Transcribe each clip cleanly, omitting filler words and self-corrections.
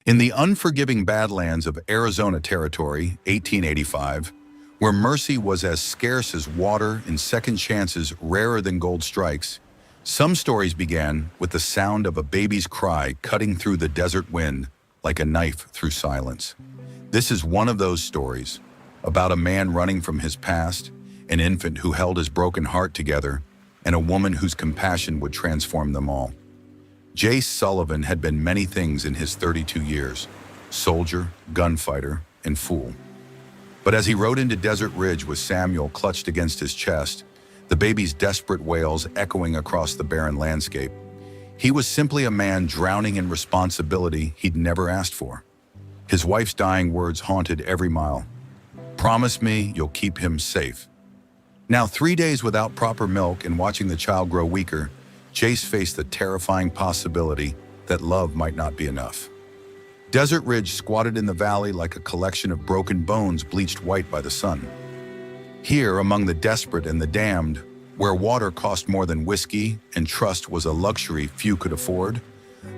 In the unforgiving badlands of Arizona Territory, 1885, where mercy was as scarce as water and second chances rarer than gold strikes, some stories began with the sound of a baby's cry cutting through the desert wind like a knife through silence. This is one of those stories, about a man running from his past, an infant who held his broken heart together, and a woman whose compassion would transform them all. Jace Sullivan had been many things in his 32 years: soldier, gunfighter, and fool. But as he rode into Desert Ridge with Samuel clutched against his chest, the baby's desperate wails echoing across the barren landscape, he was simply a man drowning in responsibility he'd never asked for. His wife's dying words haunted every mile. "Promise me you'll keep him safe." Now, 3 days without proper milk and watching the child grow weaker, Jace faced the terrifying possibility that love might not be enough. Desert Ridge squatted in the valley like a collection of broken bones bleached white by the sun. Here, among the desperate and the damned, where water cost more than whiskey and trust was a luxury few could afford,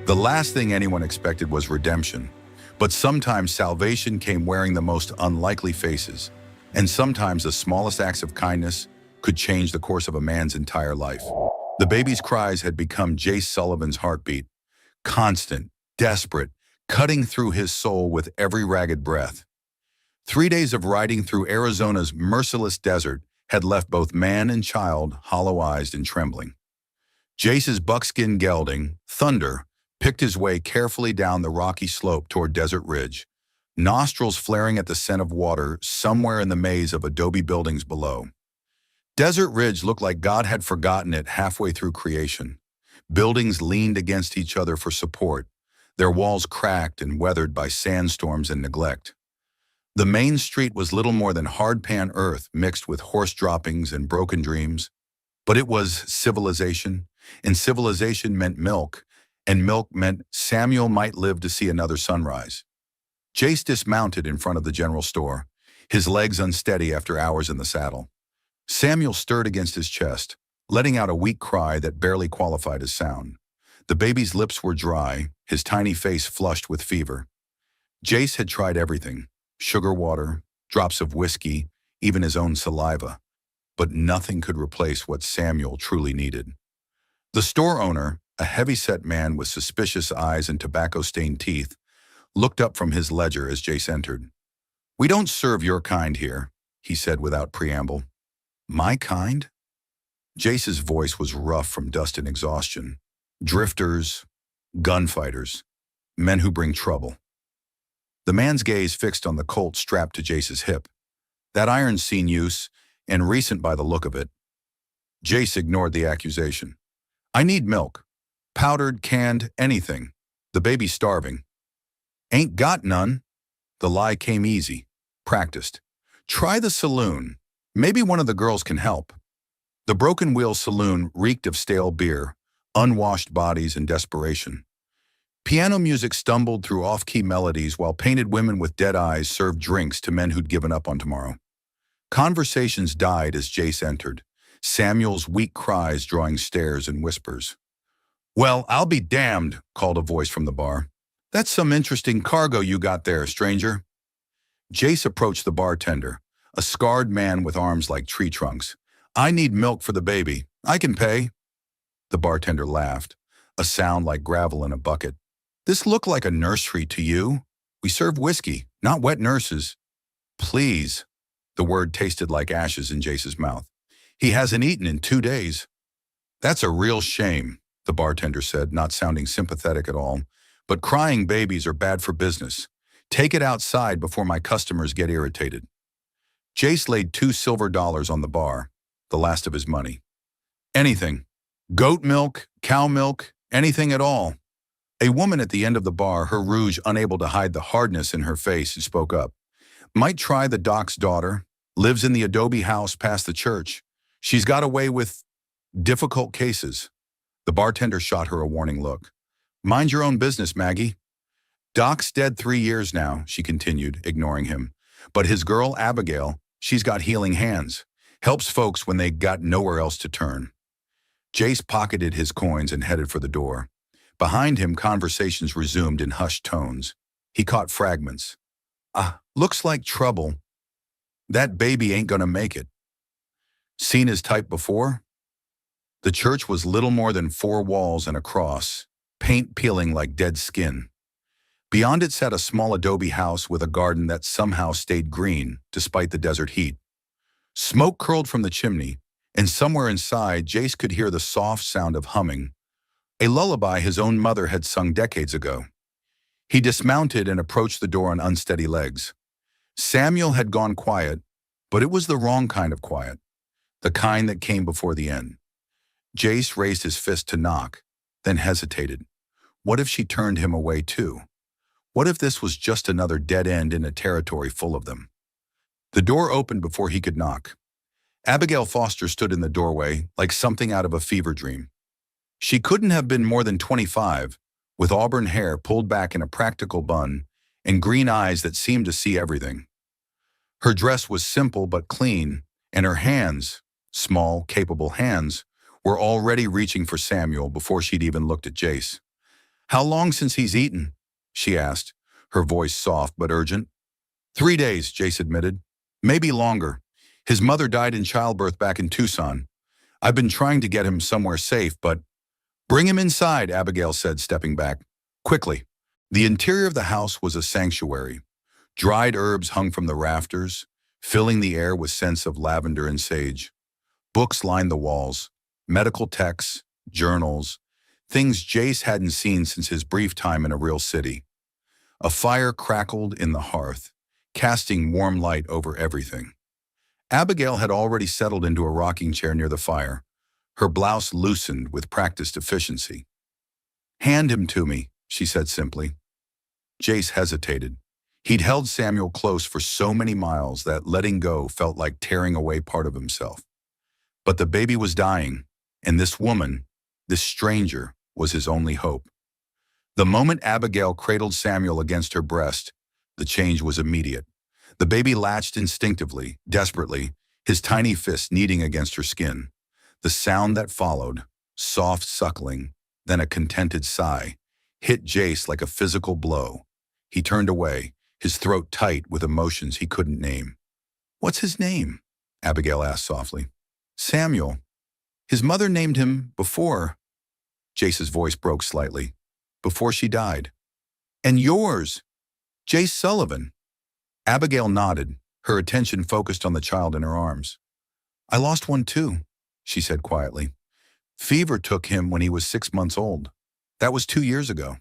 the last thing anyone expected was redemption. But sometimes salvation came wearing the most unlikely faces, and sometimes the smallest acts of kindness could change the course of a man's entire life. The baby's cries had become Jace Sullivan's heartbeat, constant, desperate, cutting through his soul with every ragged breath. 3 days of riding through Arizona's merciless desert had left both man and child hollow-eyed and trembling. Jace's buckskin gelding, Thunder, picked his way carefully down the rocky slope toward Desert Ridge, nostrils flaring at the scent of water somewhere in the maze of adobe buildings below. Desert Ridge looked like God had forgotten it halfway through creation. Buildings leaned against each other for support, their walls cracked and weathered by sandstorms and neglect. The main street was little more than hardpan earth mixed with horse droppings and broken dreams. But it was civilization, and civilization meant milk, and milk meant Samuel might live to see another sunrise. Jace dismounted in front of the general store, his legs unsteady after hours in the saddle. Samuel stirred against his chest, letting out a weak cry that barely qualified as sound. The baby's lips were dry, his tiny face flushed with fever. Jace had tried everything: sugar water, drops of whiskey, even his own saliva. But nothing could replace what Samuel truly needed. The store owner, a heavy-set man with suspicious eyes and tobacco-stained teeth, looked up from his ledger as Jace entered. "We don't serve your kind here," he said without preamble. "My kind?" Jace's voice was rough from dust and exhaustion. "Drifters, gunfighters, men who bring trouble." The man's gaze fixed on the Colt strapped to Jace's hip. That iron's seen use, and recent by the look of it. Jace ignored the accusation. "I need milk. Powdered, canned, anything. The baby's starving." "Ain't got none." The lie came easy, practiced. "Try the saloon. Maybe one of the girls can help." The Broken Wheel Saloon reeked of stale beer, unwashed bodies, and desperation. Piano music stumbled through off-key melodies while painted women with dead eyes served drinks to men who'd given up on tomorrow. Conversations died as Jace entered, Samuel's weak cries drawing stares and whispers. "Well, I'll be damned," called a voice from the bar. "That's some interesting cargo you got there, stranger." Jace approached the bartender, a scarred man with arms like tree trunks. "I need milk for the baby. I can pay." The bartender laughed, a sound like gravel in a bucket. "This looked like a nursery to you. We serve whiskey, not wet nurses." "Please." The word tasted like ashes in Jace's mouth. "He hasn't eaten in 2 days." "That's a real shame," the bartender said, not sounding sympathetic at all. "But crying babies are bad for business. Take it outside before my customers get irritated." Jace laid $2 on the bar, the last of his money. "Anything. Goat milk, cow milk, anything at all." A woman at the end of the bar, her rouge unable to hide the hardness in her face, spoke up. "Might try the doc's daughter. Lives in the adobe house past the church. She's got away with difficult cases." The bartender shot her a warning look. "Mind your own business, Maggie." "Doc's dead 3 years now," she continued, ignoring him. "But his girl, Abigail, she's got healing hands. Helps folks when they got nowhere else to turn." Jace pocketed his coins and headed for the door. Behind him, conversations resumed in hushed tones. He caught fragments. Ah, looks like trouble. That baby ain't gonna make it. Seen his type before? The church was little more than 4 walls and a cross, paint peeling like dead skin. Beyond it sat a small adobe house with a garden that somehow stayed green despite the desert heat. Smoke curled from the chimney, and somewhere inside, Jace could hear the soft sound of humming, a lullaby his own mother had sung decades ago. He dismounted and approached the door on unsteady legs. Samuel had gone quiet, but it was the wrong kind of quiet, the kind that came before the end. Jace raised his fist to knock, then hesitated. What if she turned him away too? What if this was just another dead end in a territory full of them? The door opened before he could knock. Abigail Foster stood in the doorway like something out of a fever dream. She couldn't have been more than 25, with auburn hair pulled back in a practical bun and green eyes that seemed to see everything. Her dress was simple but clean, and her hands, small, capable hands, were already reaching for Samuel before she'd even looked at Jace. "How long since he's eaten?" she asked, her voice soft but urgent. 3 days, Jace admitted. Maybe longer. His mother died in childbirth back in Tucson. I've been trying to get him somewhere safe, but... Bring him inside, Abigail said, stepping back. Quickly. The interior of the house was a sanctuary. Dried herbs hung from the rafters, filling the air with scents of lavender and sage. Books lined the walls, medical texts, journals, things Jace hadn't seen since his brief time in a real city. A fire crackled in the hearth, casting warm light over everything. Abigail had already settled into a rocking chair near the fire, her blouse loosened with practiced efficiency. "Hand him to me," she said simply. Jace hesitated. He'd held Samuel close for so many miles that letting go felt like tearing away part of himself. But the baby was dying, and this woman, this stranger, was his only hope. The moment Abigail cradled Samuel against her breast, the change was immediate. The baby latched instinctively, desperately, his tiny fist kneading against her skin. The sound that followed, soft suckling, then a contented sigh, hit Jace like a physical blow. He turned away, his throat tight with emotions he couldn't name. "What's his name?" Abigail asked softly. "Samuel. His mother named him before." Jace's voice broke slightly. "Before she died." "And yours? Jace Sullivan." Abigail nodded, her attention focused on the child in her arms. "I lost one too," she said quietly. "Fever took him when he was 6 months old. That was 2 years ago."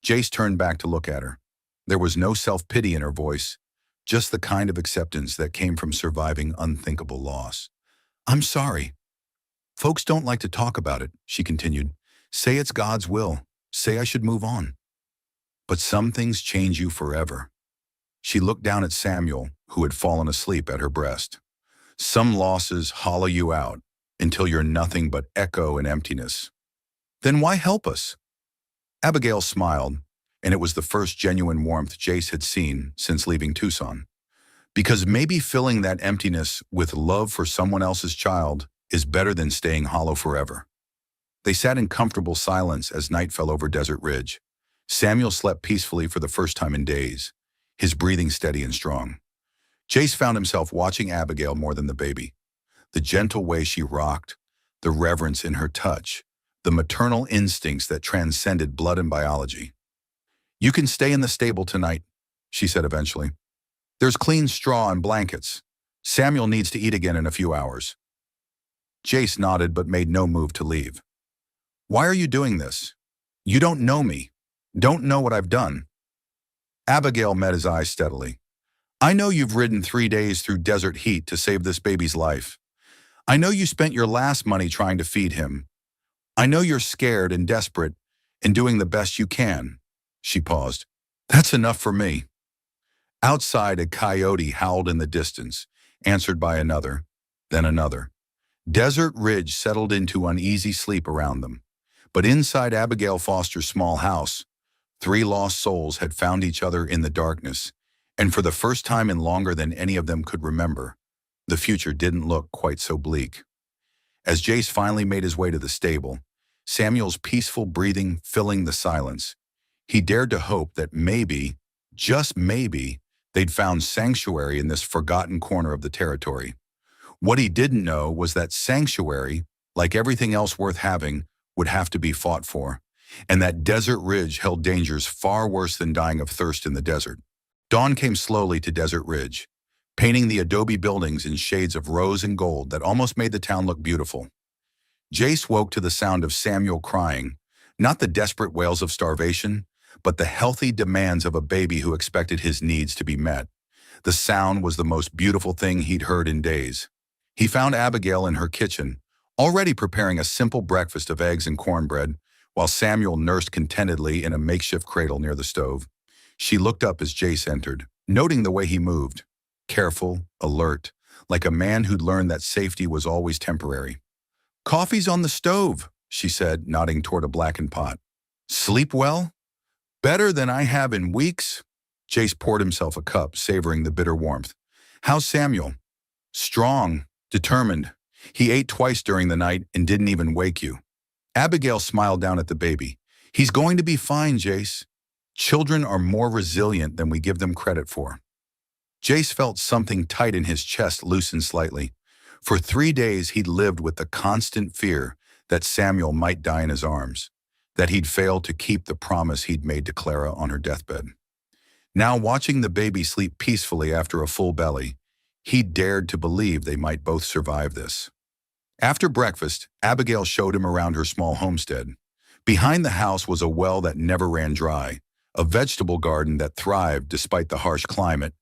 Jace turned back to look at her. There was no self-pity in her voice, just the kind of acceptance that came from surviving unthinkable loss. "I'm sorry. Folks don't like to talk about it," she continued. "Say it's God's will. Say I should move on. But some things change you forever." She looked down at Samuel, who had fallen asleep at her breast. "Some losses hollow you out until you're nothing but echo and emptiness. Then why help us?" Abigail smiled, and it was the first genuine warmth Jace had seen since leaving Tucson. "Because maybe filling that emptiness with love for someone else's child is better than staying hollow forever." They sat in comfortable silence as night fell over Desert Ridge. Samuel slept peacefully for the first time in days, his breathing steady and strong. Jace found himself watching Abigail more than the baby. The gentle way she rocked, the reverence in her touch, the maternal instincts that transcended blood and biology. "You can stay in the stable tonight," she said eventually. "There's clean straw and blankets. Samuel needs to eat again in a few hours." Jace nodded but made no move to leave. "Why are you doing this? You don't know me, don't know what I've done." Abigail met his eyes steadily. "I know you've ridden 3 days through desert heat to save this baby's life. I know you spent your last money trying to feed him. I know you're scared and desperate and doing the best you can." She paused. "That's enough for me." Outside, a coyote howled in the distance, answered by another, then another. Desert Ridge settled into uneasy sleep around them. But inside Abigail Foster's small house, 3 lost souls had found each other in the darkness, and for the first time in longer than any of them could remember, the future didn't look quite so bleak. As Jace finally made his way to the stable, Samuel's peaceful breathing filling the silence, He dared to hope that maybe, just maybe, they'd found sanctuary in this forgotten corner of the territory. What he didn't know was that sanctuary, like everything else worth having, would have to be fought for, and that Desert Ridge held dangers far worse than dying of thirst in the desert. Dawn came slowly to Desert Ridge, painting the adobe buildings in shades of rose and gold that almost made the town look beautiful. Jace woke to the sound of Samuel crying, not the desperate wails of starvation, but the healthy demands of a baby who expected his needs to be met. The sound was the most beautiful thing he'd heard in days. He found Abigail in her kitchen, already preparing a simple breakfast of eggs and cornbread, while Samuel nursed contentedly in a makeshift cradle near the stove. She looked up as Jace entered, noting the way he moved, careful, alert, like a man who'd learned that safety was always temporary. "Coffee's on the stove," she said, nodding toward a blackened pot. "Sleep well?" "Better than I have in weeks." Jace poured himself a cup, savoring the bitter warmth. "How's Samuel?" "Strong, determined. He ate twice during the night and didn't even wake you." Abigail smiled down at the baby. "He's going to be fine, Jace. Children are more resilient than we give them credit for." Jace felt something tight in his chest loosen slightly. For 3 days he'd lived with the constant fear that Samuel might die in his arms, that he'd failed to keep the promise he'd made to Clara on her deathbed. Now, watching the baby sleep peacefully after a full belly, he dared to believe they might both survive this. After breakfast, Abigail showed him around her small homestead. Behind the house was a well that never ran dry, a vegetable garden that thrived despite the harsh climate,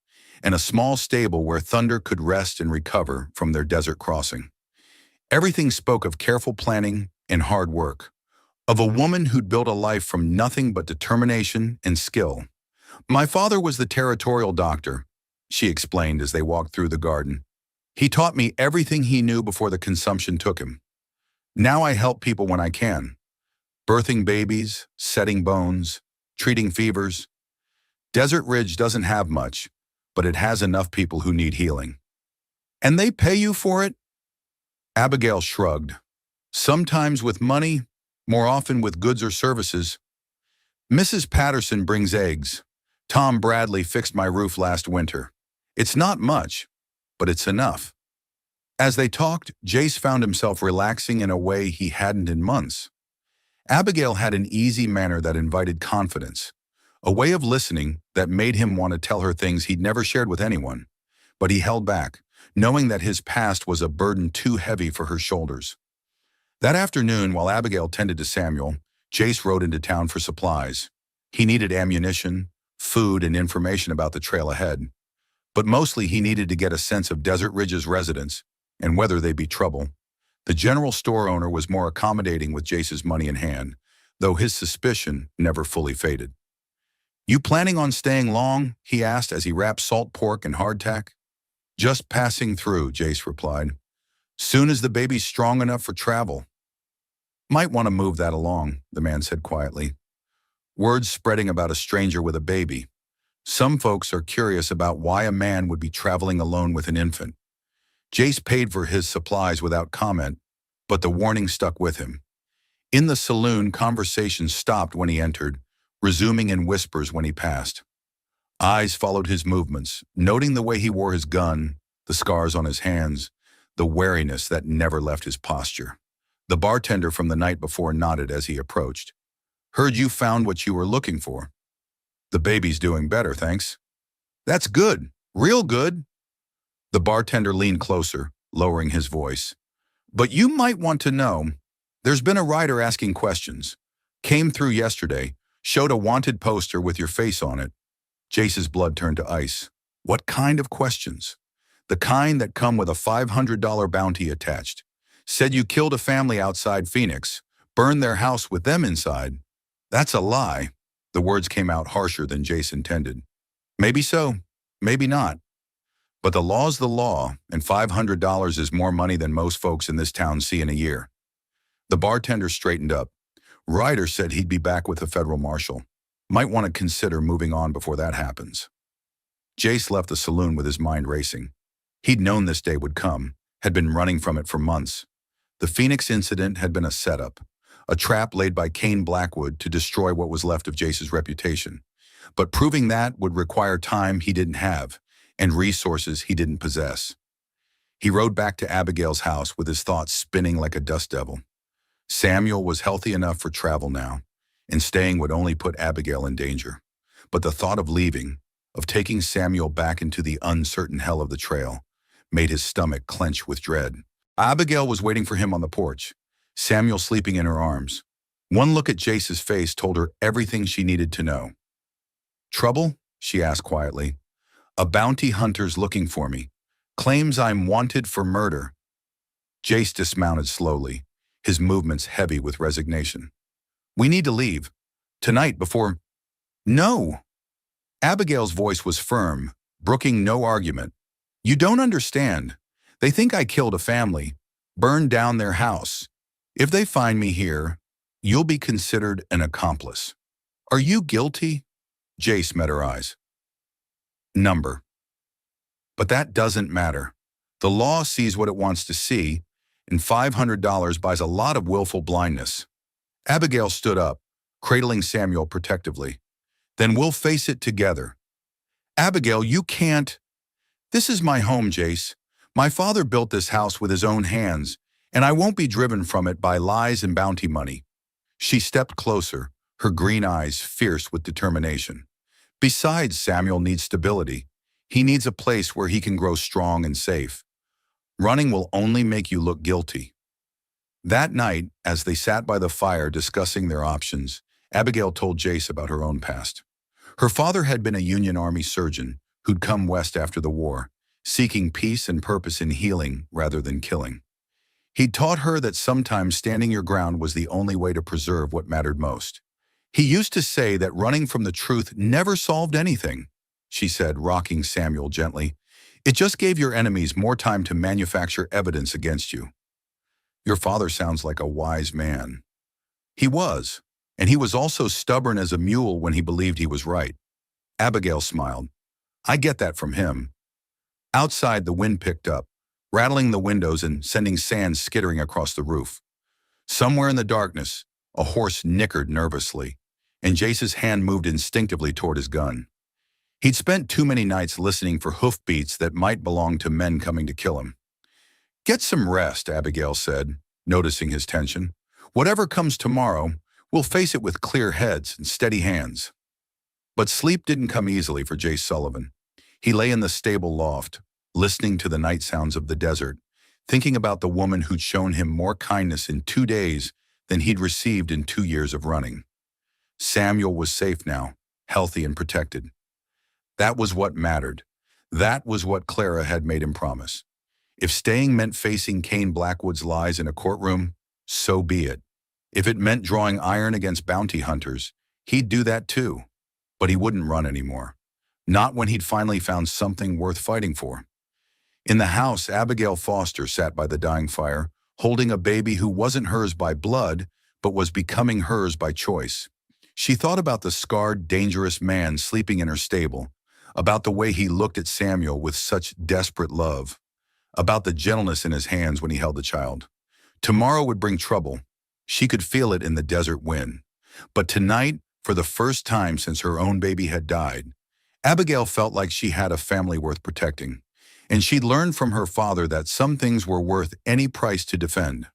and a small stable where Thunder could rest and recover from their desert crossing. Everything spoke of careful planning and hard work, of a woman who'd built a life from nothing but determination and skill. "My father was the territorial doctor," she explained as they walked through the garden. "He taught me everything he knew before the consumption took him. Now I help people when I can. Birthing babies, setting bones, treating fevers. Desert Ridge doesn't have much, but it has enough people who need healing." "And they pay you for it?" Abigail shrugged. "Sometimes with money, more often with goods or services. Mrs. Patterson brings eggs. Tom Bradley fixed my roof last winter. It's not much, but it's enough." As they talked, Jace found himself relaxing in a way he hadn't in months. Abigail had an easy manner that invited confidence, a way of listening that made him want to tell her things he'd never shared with anyone. But he held back, knowing that his past was a burden too heavy for her shoulders. That afternoon, while Abigail tended to Samuel, Jace rode into town for supplies. He needed ammunition, food, and information about the trail ahead. But mostly he needed to get a sense of Desert Ridge's residents and whether they'd be trouble. The general store owner was more accommodating with Jace's money in hand, though his suspicion never fully faded. "You planning on staying long?" he asked as he wrapped salt pork and hardtack. "Just passing through," Jace replied. "Soon as the baby's strong enough for travel." "Might want to move that along," the man said quietly. Words spreading about a stranger with a baby. Some folks are curious about why a man would be traveling alone with an infant. Jace paid for his supplies without comment, but the warning stuck with him. In the saloon, conversation stopped when he entered, resuming in whispers when he passed. Eyes followed his movements, noting the way he wore his gun, the scars on his hands, the wariness that never left his posture. The bartender from the night before nodded as he approached. "Heard you found what you were looking for." "The baby's doing better, thanks." "That's good, real good." The bartender leaned closer, lowering his voice. "But you might want to know, there's been a writer asking questions. Came through yesterday, showed a wanted poster with your face on it." Jace's blood turned to ice. "What kind of questions?" "The kind that come with a $500 bounty attached. Said you killed a family outside Phoenix, burned their house with them inside." "That's a lie." The words came out harsher than Jace intended. "Maybe so, maybe not. But the law's the law, and $500 is more money than most folks in this town see in a year." The bartender straightened up. "Ryder said he'd be back with the federal marshal. Might want to consider moving on before that happens." Jace left the saloon with his mind racing. He'd known this day would come, had been running from it for months. The Phoenix incident had been a setup, a trap laid by Cain Blackwood to destroy what was left of Jace's reputation. But proving that would require time he didn't have and resources he didn't possess. He rode back to Abigail's house with his thoughts spinning like a dust devil. Samuel was healthy enough for travel now, and staying would only put Abigail in danger. But the thought of leaving, of taking Samuel back into the uncertain hell of the trail, made his stomach clench with dread. Abigail was waiting for him on the porch, Samuel sleeping in her arms. One look at Jace's face told her everything she needed to know. "Trouble?" she asked quietly. "A bounty hunter's looking for me. Claims I'm wanted for murder." Jace dismounted slowly, his movements heavy with resignation. "We need to leave. Tonight before—" "No!" Abigail's voice was firm, brooking no argument. "You don't understand. They think I killed a family, burned down their house. If they find me here, you'll be considered an accomplice. Are you guilty?" Jace met her eyes. "Number. But that doesn't matter. The law sees what it wants to see, and $500 buys a lot of willful blindness." Abigail stood up, cradling Samuel protectively. "Then we'll face it together." "Abigail, you can't—" "This is my home, Jace. My father built this house with his own hands, and I won't be driven from it by lies and bounty money." She stepped closer, her green eyes fierce with determination. "Besides, Samuel needs stability. He needs a place where he can grow strong and safe. Running will only make you look guilty." That night, as they sat by the fire discussing their options, Abigail told Jace about her own past. Her father had been a Union Army surgeon who'd come west after the war, seeking peace and purpose in healing rather than killing. He'd taught her that sometimes standing your ground was the only way to preserve what mattered most. "He used to say that running from the truth never solved anything," she said, rocking Samuel gently. "It just gave your enemies more time to manufacture evidence against you." "Your father sounds like a wise man." "He was, and he was also stubborn as a mule when he believed he was right." Abigail smiled. "I get that from him." Outside, the wind picked up, rattling the windows and sending sand skittering across the roof. Somewhere in the darkness, a horse nickered nervously, and Jace's hand moved instinctively toward his gun. He'd spent too many nights listening for hoofbeats that might belong to men coming to kill him. "Get some rest," Abigail said, noticing his tension. "Whatever comes tomorrow, we'll face it with clear heads and steady hands." But sleep didn't come easily for Jace Sullivan. He lay in the stable loft, listening to the night sounds of the desert, thinking about the woman who'd shown him more kindness in 2 days than he'd received in 2 years of running. Samuel was safe now, healthy and protected. That was what mattered. That was what Clara had made him promise. If staying meant facing Cain Blackwood's lies in a courtroom, so be it. If it meant drawing iron against bounty hunters, he'd do that too. But he wouldn't run anymore. Not when he'd finally found something worth fighting for. In the house, Abigail Foster sat by the dying fire, holding a baby who wasn't hers by blood, but was becoming hers by choice. She thought about the scarred, dangerous man sleeping in her stable, about the way he looked at Samuel with such desperate love, about the gentleness in his hands when he held the child. Tomorrow would bring trouble. She could feel it in the desert wind. But tonight, for the first time since her own baby had died, Abigail felt like she had a family worth protecting. And she'd learned from her father that some things were worth any price to defend.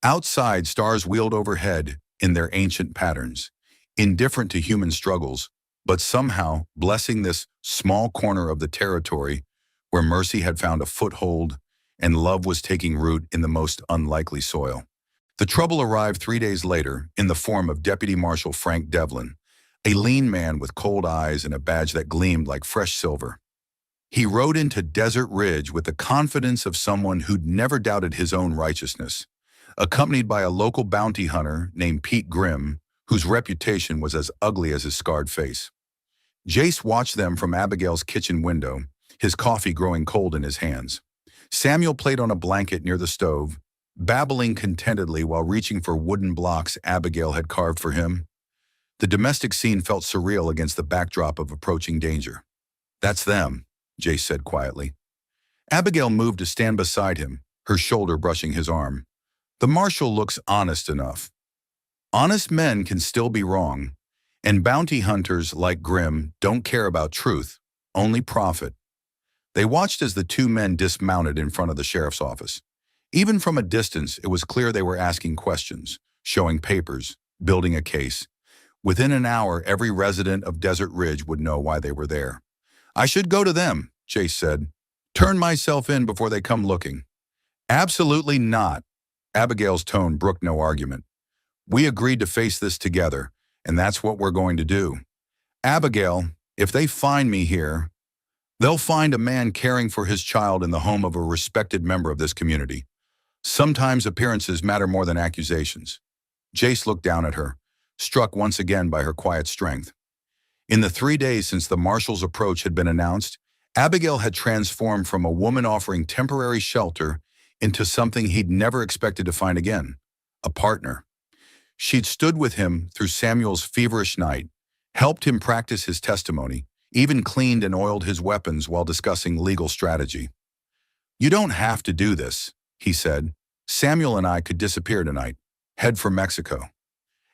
Outside, stars wheeled overhead in their ancient patterns, indifferent to human struggles, but somehow blessing this small corner of the territory where mercy had found a foothold and love was taking root in the most unlikely soil. The trouble arrived 3 days later in the form of Deputy Marshal Frank Devlin, a lean man with cold eyes and a badge that gleamed like fresh silver. He rode into Desert Ridge with the confidence of someone who'd never doubted his own righteousness, accompanied by a local bounty hunter named Pete Grimm, whose reputation was as ugly as his scarred face. Jace watched them from Abigail's kitchen window, his coffee growing cold in his hands. Samuel played on a blanket near the stove, babbling contentedly while reaching for wooden blocks Abigail had carved for him. The domestic scene felt surreal against the backdrop of approaching danger. "That's them," Jace said quietly. Abigail moved to stand beside him, her shoulder brushing his arm. "The marshal looks honest enough." Honest men can still be wrong, and bounty hunters like Grimm don't care about truth, only profit. They watched as the two men dismounted in front of the sheriff's office. Even from a distance, it was clear they were asking questions, showing papers, building a case. Within an hour, every resident of Desert Ridge would know why they were there. "I should go to them," Chase said. "Turn myself in before they come looking." "Absolutely not." Abigail's tone brooked no argument. "We agreed to face this together, and that's what we're going to do. Abigail, if they find me here, they'll find a man caring for his child in the home of a respected member of this community. Sometimes appearances matter more than accusations." Jace looked down at her, struck once again by her quiet strength. In the 3 days since the marshal's approach had been announced, Abigail had transformed from a woman offering temporary shelter into something he'd never expected to find again, a partner. She'd stood with him through Samuel's feverish night, helped him practice his testimony, even cleaned and oiled his weapons while discussing legal strategy. "You don't have to do this," he said. "Samuel and I could disappear tonight, head for Mexico,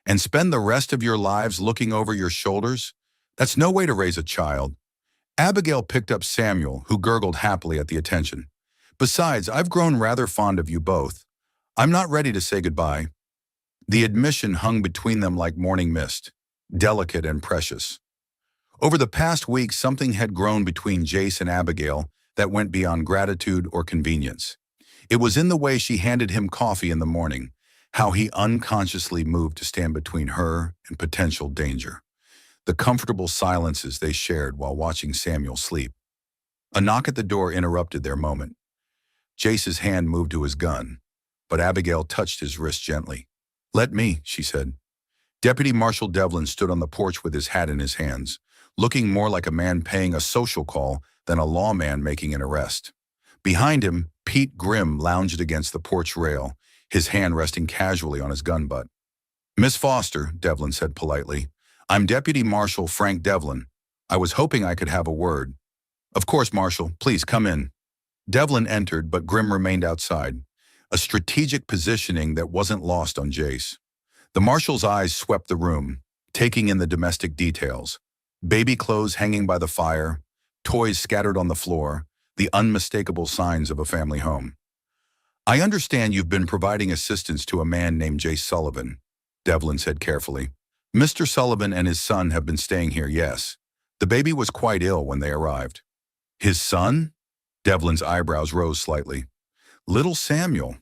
and spend the rest of your lives looking over your shoulders. That's no way to raise a child." Abigail picked up Samuel, who gurgled happily at the attention. "Besides, I've grown rather fond of you both. I'm not ready to say goodbye." The admission hung between them like morning mist, delicate and precious. Over the past week, something had grown between Jace and Abigail that went beyond gratitude or convenience. It was in the way she handed him coffee in the morning, how he unconsciously moved to stand between her and potential danger. The comfortable silences they shared while watching Samuel sleep. A knock at the door interrupted their moment. Jace's hand moved to his gun, but Abigail touched his wrist gently. "Let me," she said. Deputy Marshal Devlin stood on the porch with his hat in his hands, looking more like a man paying a social call than a lawman making an arrest. Behind him, Pete Grimm lounged against the porch rail, his hand resting casually on his gun butt. "Miss Foster," Devlin said politely, "I'm Deputy Marshal Frank Devlin. I was hoping I could have a word." "Of course, Marshal. Please come in." Devlin entered, but Grimm remained outside, a strategic positioning that wasn't lost on Jace. The Marshal's eyes swept the room, taking in the domestic details. Baby clothes hanging by the fire, toys scattered on the floor, the unmistakable signs of a family home. "I understand you've been providing assistance to a man named Jace Sullivan," Devlin said carefully. "Mr. Sullivan and his son have been staying here, yes. The baby was quite ill when they arrived." "His son?" Devlin's eyebrows rose slightly. "Little Samuel."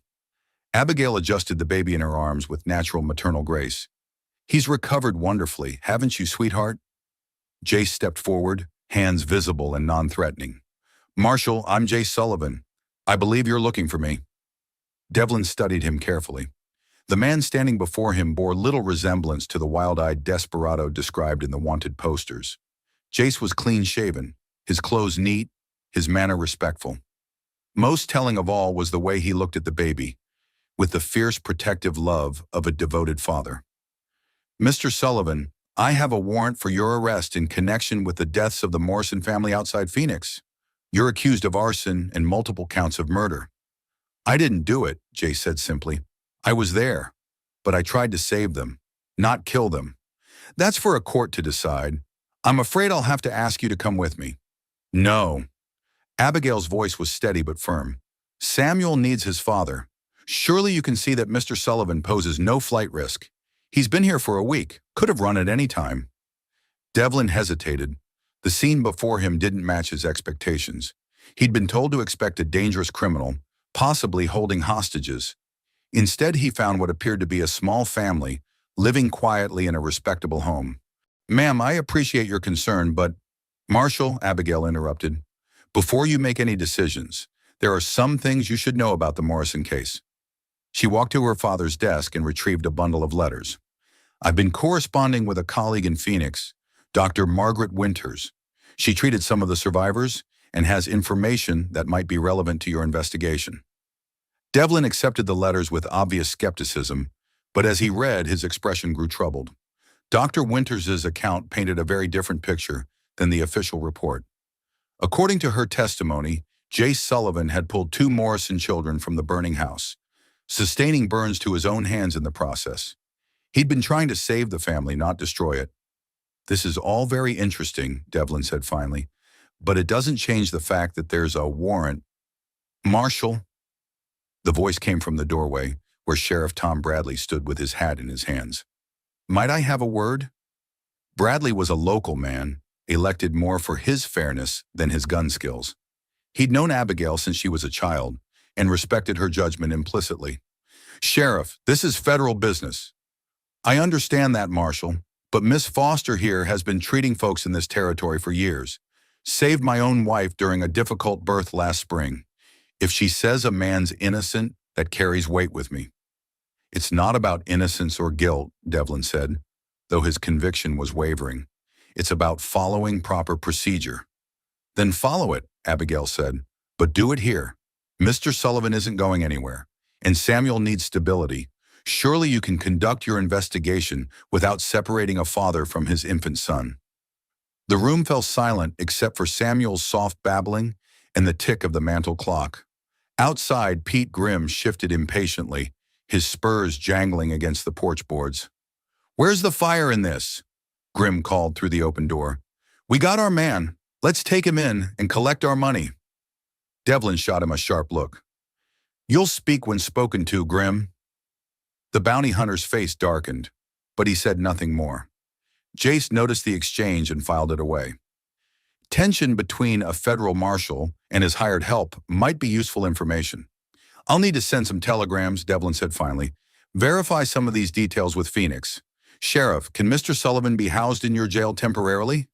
Abigail adjusted the baby in her arms with natural maternal grace. "He's recovered wonderfully, haven't you, sweetheart?" Jace stepped forward, hands visible and non-threatening. "Marshal, I'm Jace Sullivan. I believe you're looking for me." Devlin studied him carefully. The man standing before him bore little resemblance to the wild-eyed desperado described in the wanted posters. Jace was clean-shaven, his clothes neat, his manner respectful. Most telling of all was the way he looked at the baby, with the fierce protective love of a devoted father. "Mr. Sullivan, I have a warrant for your arrest in connection with the deaths of the Morrison family outside Phoenix. You're accused of arson and multiple counts of murder." "I didn't do it," Jace said simply. "I was there, but I tried to save them, not kill them. That's for a court to decide. I'm afraid I'll have to ask you to come with me." "No." Abigail's voice was steady but firm. "Samuel needs his father. Surely you can see that Mr. Sullivan poses no flight risk. He's been here for a week, could have run at any time." Devlin hesitated. The scene before him didn't match his expectations. He'd been told to expect a dangerous criminal, possibly holding hostages. Instead, he found what appeared to be a small family, living quietly in a respectable home. "Ma'am, I appreciate your concern, but—" "Marshal," Abigail interrupted, "before you make any decisions, there are some things you should know about the Morrison case." She walked to her father's desk and retrieved a bundle of letters. "I've been corresponding with a colleague in Phoenix, Dr. Margaret Winters. She treated some of the survivors and has information that might be relevant to your investigation." Devlin accepted the letters with obvious skepticism, but as he read, his expression grew troubled. Dr. Winters' account painted a very different picture than the official report. According to her testimony, Jace Sullivan had pulled 2 Morrison children from the burning house, sustaining burns to his own hands in the process. He'd been trying to save the family, not destroy it. This is all very interesting, Devlin said finally, but it doesn't change the fact that there's a warrant. Marshal, the voice came from the doorway, where Sheriff Tom Bradley stood with his hat in his hands. Might I have a word? Bradley was a local man, elected more for his fairness than his gun skills. He'd known Abigail since she was a child and respected her judgment implicitly. Sheriff, this is federal business. I understand that, Marshal, but Miss Foster here has been treating folks in this territory for years. Saved my own wife during a difficult birth last spring. If she says a man's innocent, that carries weight with me. It's not about innocence or guilt, Devlin said, though his conviction was wavering. It's about following proper procedure. Then follow it, Abigail said, but do it here. Mr. Sullivan isn't going anywhere, and Samuel needs stability. Surely you can conduct your investigation without separating a father from his infant son. The room fell silent except for Samuel's soft babbling and the tick of the mantel clock. Outside, Pete Grimm shifted impatiently, his spurs jangling against the porch boards. "Where's the fire in this?" Grimm called through the open door. "We got our man. Let's take him in and collect our money." Devlin shot him a sharp look. "You'll speak when spoken to, Grimm." The bounty hunter's face darkened, but he said nothing more. Jace noticed the exchange and filed it away. Tension between a federal marshal and his hired help might be useful information. "I'll need to send some telegrams," Devlin said finally. "Verify some of these details with Phoenix. Sheriff, can Mr. Sullivan be housed in your jail temporarily?"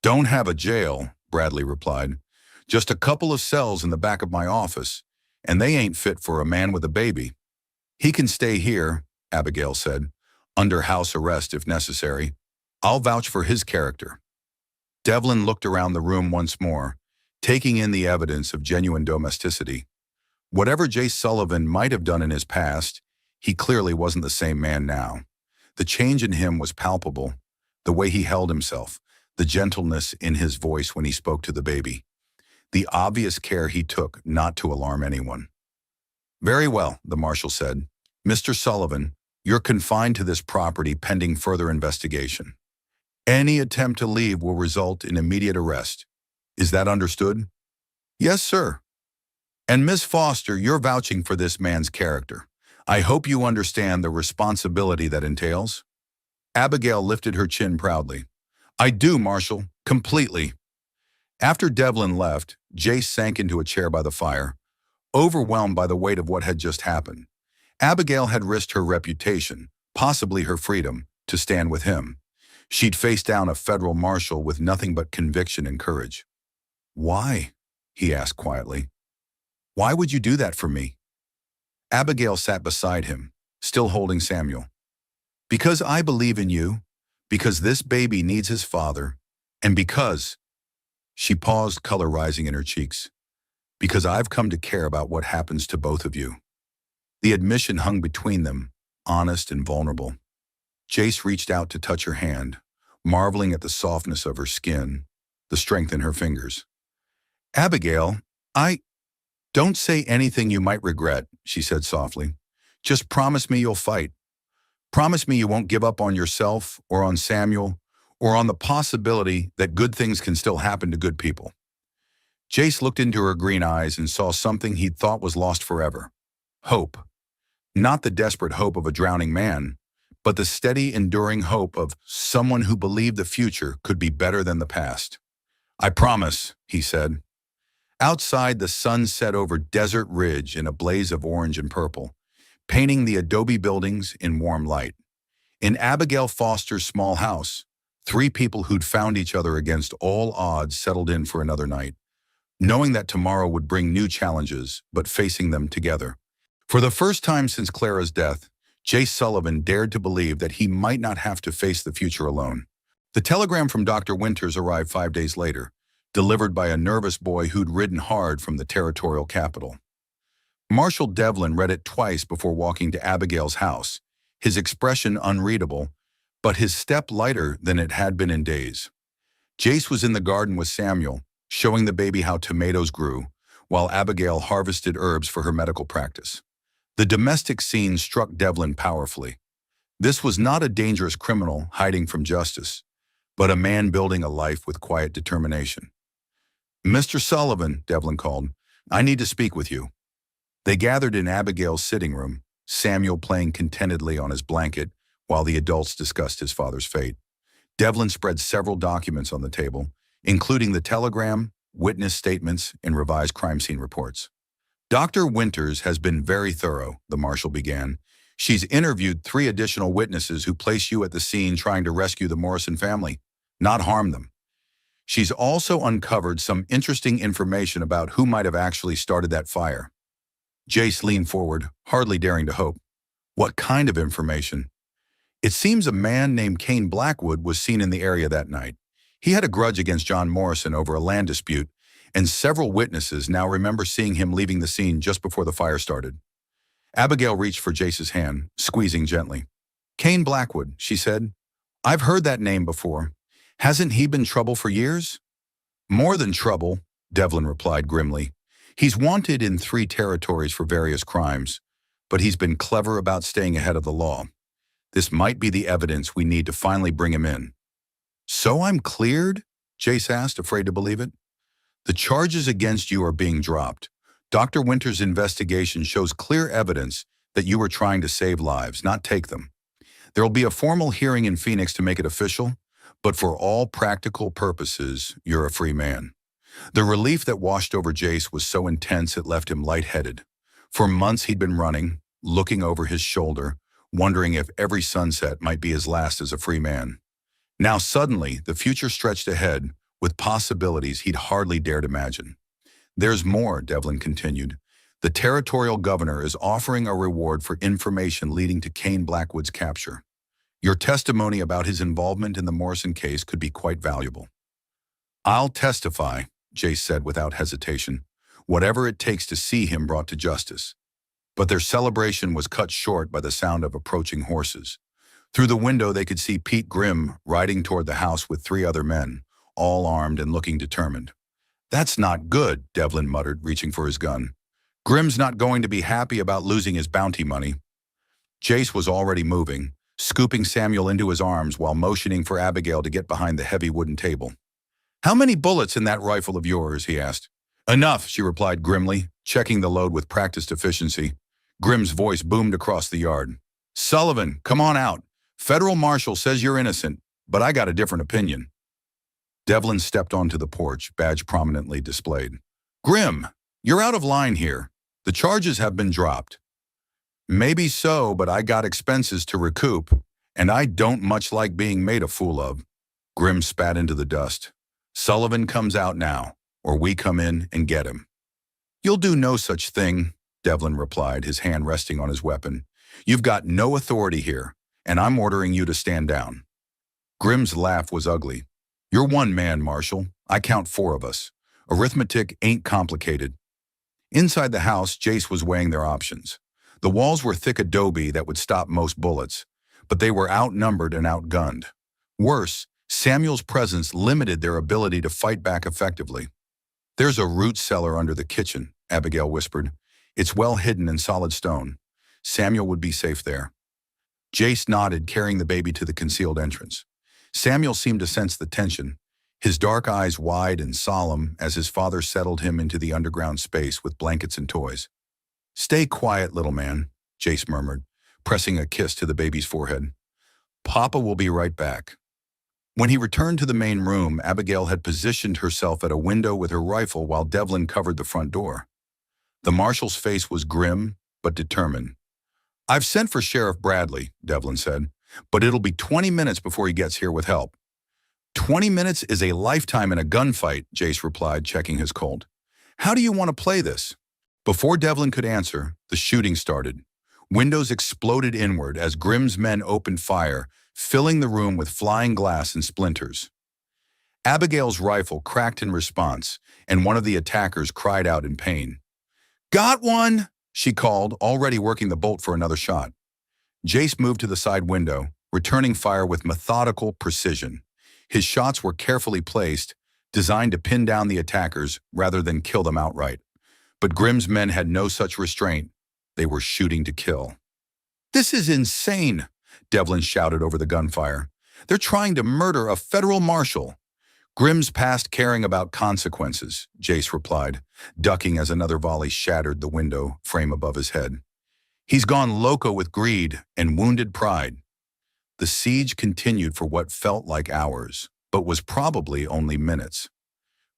"Don't have a jail," Bradley replied. "Just a couple of cells in the back of my office, and they ain't fit for a man with a baby." "He can stay here," Abigail said, "under house arrest if necessary. I'll vouch for his character." Devlin looked around the room once more, taking in the evidence of genuine domesticity. Whatever Jace Sullivan might have done in his past, he clearly wasn't the same man now. The change in him was palpable, the way he held himself, the gentleness in his voice when he spoke to the baby, the obvious care he took not to alarm anyone. "Very well," the marshal said. "Mr. Sullivan, you're confined to this property pending further investigation. Any attempt to leave will result in immediate arrest. Is that understood?" "Yes, sir." "And Miss Foster, you're vouching for this man's character. I hope you understand the responsibility that entails." Abigail lifted her chin proudly. "I do, Marshal, completely." After Devlin left, Jace sank into a chair by the fire, overwhelmed by the weight of what had just happened. Abigail had risked her reputation, possibly her freedom, to stand with him. She'd faced down a federal marshal with nothing but conviction and courage. "Why?" he asked quietly. "Why would you do that for me?" Abigail sat beside him, still holding Samuel. "Because I believe in you, because this baby needs his father, and because—" She paused, color rising in her cheeks. "Because I've come to care about what happens to both of you." The admission hung between them, honest and vulnerable. Jace reached out to touch her hand, marveling at the softness of her skin, the strength in her fingers. "Abigail, don't say anything you might regret," she said softly. "Just promise me you'll fight. Promise me you won't give up on yourself or on Samuel or on the possibility that good things can still happen to good people." Jace looked into her green eyes and saw something he'd thought was lost forever. Hope. Not the desperate hope of a drowning man, but the steady, enduring hope of someone who believed the future could be better than the past. "I promise," he said. Outside, the sun set over Desert Ridge in a blaze of orange and purple, painting the adobe buildings in warm light. In Abigail Foster's small house, three people who'd found each other against all odds settled in for another night, knowing that tomorrow would bring new challenges, but facing them together. For the first time since Clara's death, Jace Sullivan dared to believe that he might not have to face the future alone. The telegram from Dr. Winters arrived 5 days later, delivered by a nervous boy who'd ridden hard from the territorial capital. Marshal Devlin read it twice before walking to Abigail's house, his expression unreadable, but his step lighter than it had been in days. Jace was in the garden with Samuel, showing the baby how tomatoes grew, while Abigail harvested herbs for her medical practice. The domestic scene struck Devlin powerfully. This was not a dangerous criminal hiding from justice, but a man building a life with quiet determination. "Mr. Sullivan," Devlin called, "I need to speak with you." They gathered in Abigail's sitting room, Samuel playing contentedly on his blanket while the adults discussed his father's fate. Devlin spread several documents on the table, including the telegram, witness statements, and revised crime scene reports. "Dr. Winters has been very thorough," the marshal began. "She's interviewed 3 additional witnesses who place you at the scene trying to rescue the Morrison family, not harm them. She's also uncovered some interesting information about who might have actually started that fire." Jace leaned forward, hardly daring to hope. "What kind of information?" "It seems a man named Kane Blackwood was seen in the area that night. He had a grudge against John Morrison over a land dispute, and several witnesses now remember seeing him leaving the scene just before the fire started." Abigail reached for Jace's hand, squeezing gently. "Kane Blackwood," she said. "I've heard that name before. Hasn't he been trouble for years?" "More than trouble," Devlin replied grimly. "He's wanted in 3 territories for various crimes, but he's been clever about staying ahead of the law. This might be the evidence we need to finally bring him in." "So I'm cleared?" Jace asked, afraid to believe it. "The charges against you are being dropped. Dr. Winter's investigation shows clear evidence that you were trying to save lives, not take them. There will be a formal hearing in Phoenix to make it official, but for all practical purposes, you're a free man." The relief that washed over Jace was so intense it left him lightheaded. For months he'd been running, looking over his shoulder, wondering if every sunset might be his last as a free man. Now suddenly, the future stretched ahead with possibilities he'd hardly dared imagine. "There's more," Devlin continued. "The territorial governor is offering a reward for information leading to Kane Blackwood's capture. Your testimony about his involvement in the Morrison case could be quite valuable." "I'll testify," Jace said without hesitation, "whatever it takes to see him brought to justice." But their celebration was cut short by the sound of approaching horses. Through the window they could see Pete Grimm riding toward the house with 3 other men, all armed and looking determined. "That's not good," Devlin muttered, reaching for his gun. "Grimm's not going to be happy about losing his bounty money." Jace was already moving, scooping Samuel into his arms while motioning for Abigail to get behind the heavy wooden table. "How many bullets in that rifle of yours?" he asked. "Enough," she replied grimly, checking the load with practiced efficiency. Grimm's voice boomed across the yard. "Sullivan, come on out. Federal marshal says you're innocent, but I got a different opinion." Devlin stepped onto the porch, badge prominently displayed. "Grimm, you're out of line here. The charges have been dropped." "Maybe so, but I got expenses to recoup, and I don't much like being made a fool of." Grimm spat into the dust. "Sullivan comes out now, or we come in and get him." "You'll do no such thing," Devlin replied, his hand resting on his weapon. "You've got no authority here, and I'm ordering you to stand down." Grimm's laugh was ugly. "You're one man, Marshal. I count 4 of us. Arithmetic ain't complicated." Inside the house, Jace was weighing their options. The walls were thick adobe that would stop most bullets, but they were outnumbered and outgunned. Worse, Samuel's presence limited their ability to fight back effectively. "There's a root cellar under the kitchen," Abigail whispered. "It's well hidden in solid stone. Samuel would be safe there." Jace nodded, carrying the baby to the concealed entrance. Samuel seemed to sense the tension, his dark eyes wide and solemn as his father settled him into the underground space with blankets and toys. "Stay quiet, little man," Jace murmured, pressing a kiss to the baby's forehead. "Papa will be right back." When he returned to the main room, Abigail had positioned herself at a window with her rifle while Devlin covered the front door. The marshal's face was grim, but determined. "I've sent for Sheriff Bradley," Devlin said, "but it'll be 20 minutes before he gets here with help." 20 minutes is a lifetime in a gunfight," Jace replied, checking his Colt. "How do you want to play this?" Before Devlin could answer, the shooting started. Windows exploded inward as Grimm's men opened fire, filling the room with flying glass and splinters. Abigail's rifle cracked in response, and one of the attackers cried out in pain. "Got one!" she called, already working the bolt for another shot. Jace moved to the side window, returning fire with methodical precision. His shots were carefully placed, designed to pin down the attackers rather than kill them outright. But Grimm's men had no such restraint. They were shooting to kill. "This is insane. Devlin shouted over the gunfire. "They're trying to murder a federal marshal." "Grimm's past caring about consequences," Jace replied, ducking as another volley shattered the window frame above his head. "He's gone loco with greed and wounded pride." The siege continued for what felt like hours, but was probably only minutes.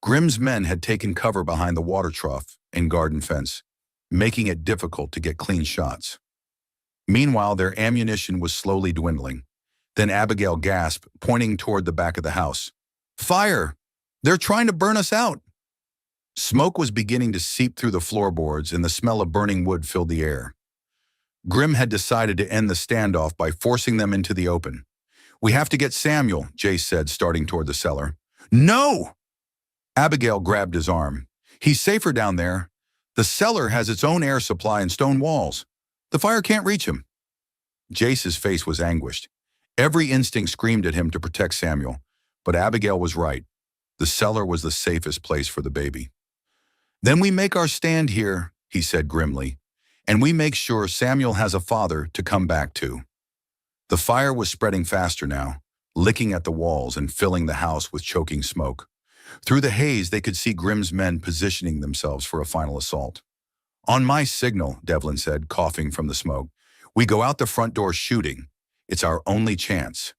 Grimm's men had taken cover behind the water trough and garden fence, making it difficult to get clean shots. Meanwhile, their ammunition was slowly dwindling. Then Abigail gasped, pointing toward the back of the house. "Fire! They're trying to burn us out!" Smoke was beginning to seep through the floorboards, and the smell of burning wood filled the air. Grimm had decided to end the standoff by forcing them into the open. "We have to get Samuel," Jace said, starting toward the cellar. "No!" Abigail grabbed his arm. "He's safer down there. The cellar has its own air supply and stone walls. The fire can't reach him." Jace's face was anguished. Every instinct screamed at him to protect Samuel, but Abigail was right. The cellar was the safest place for the baby. "Then we make our stand here," he said grimly, "and we make sure Samuel has a father to come back to." The fire was spreading faster now, licking at the walls and filling the house with choking smoke. Through the haze, they could see Grimm's men positioning themselves for a final assault. "On my signal," Devlin said, coughing from the smoke, "we go out the front door shooting. It's our only chance."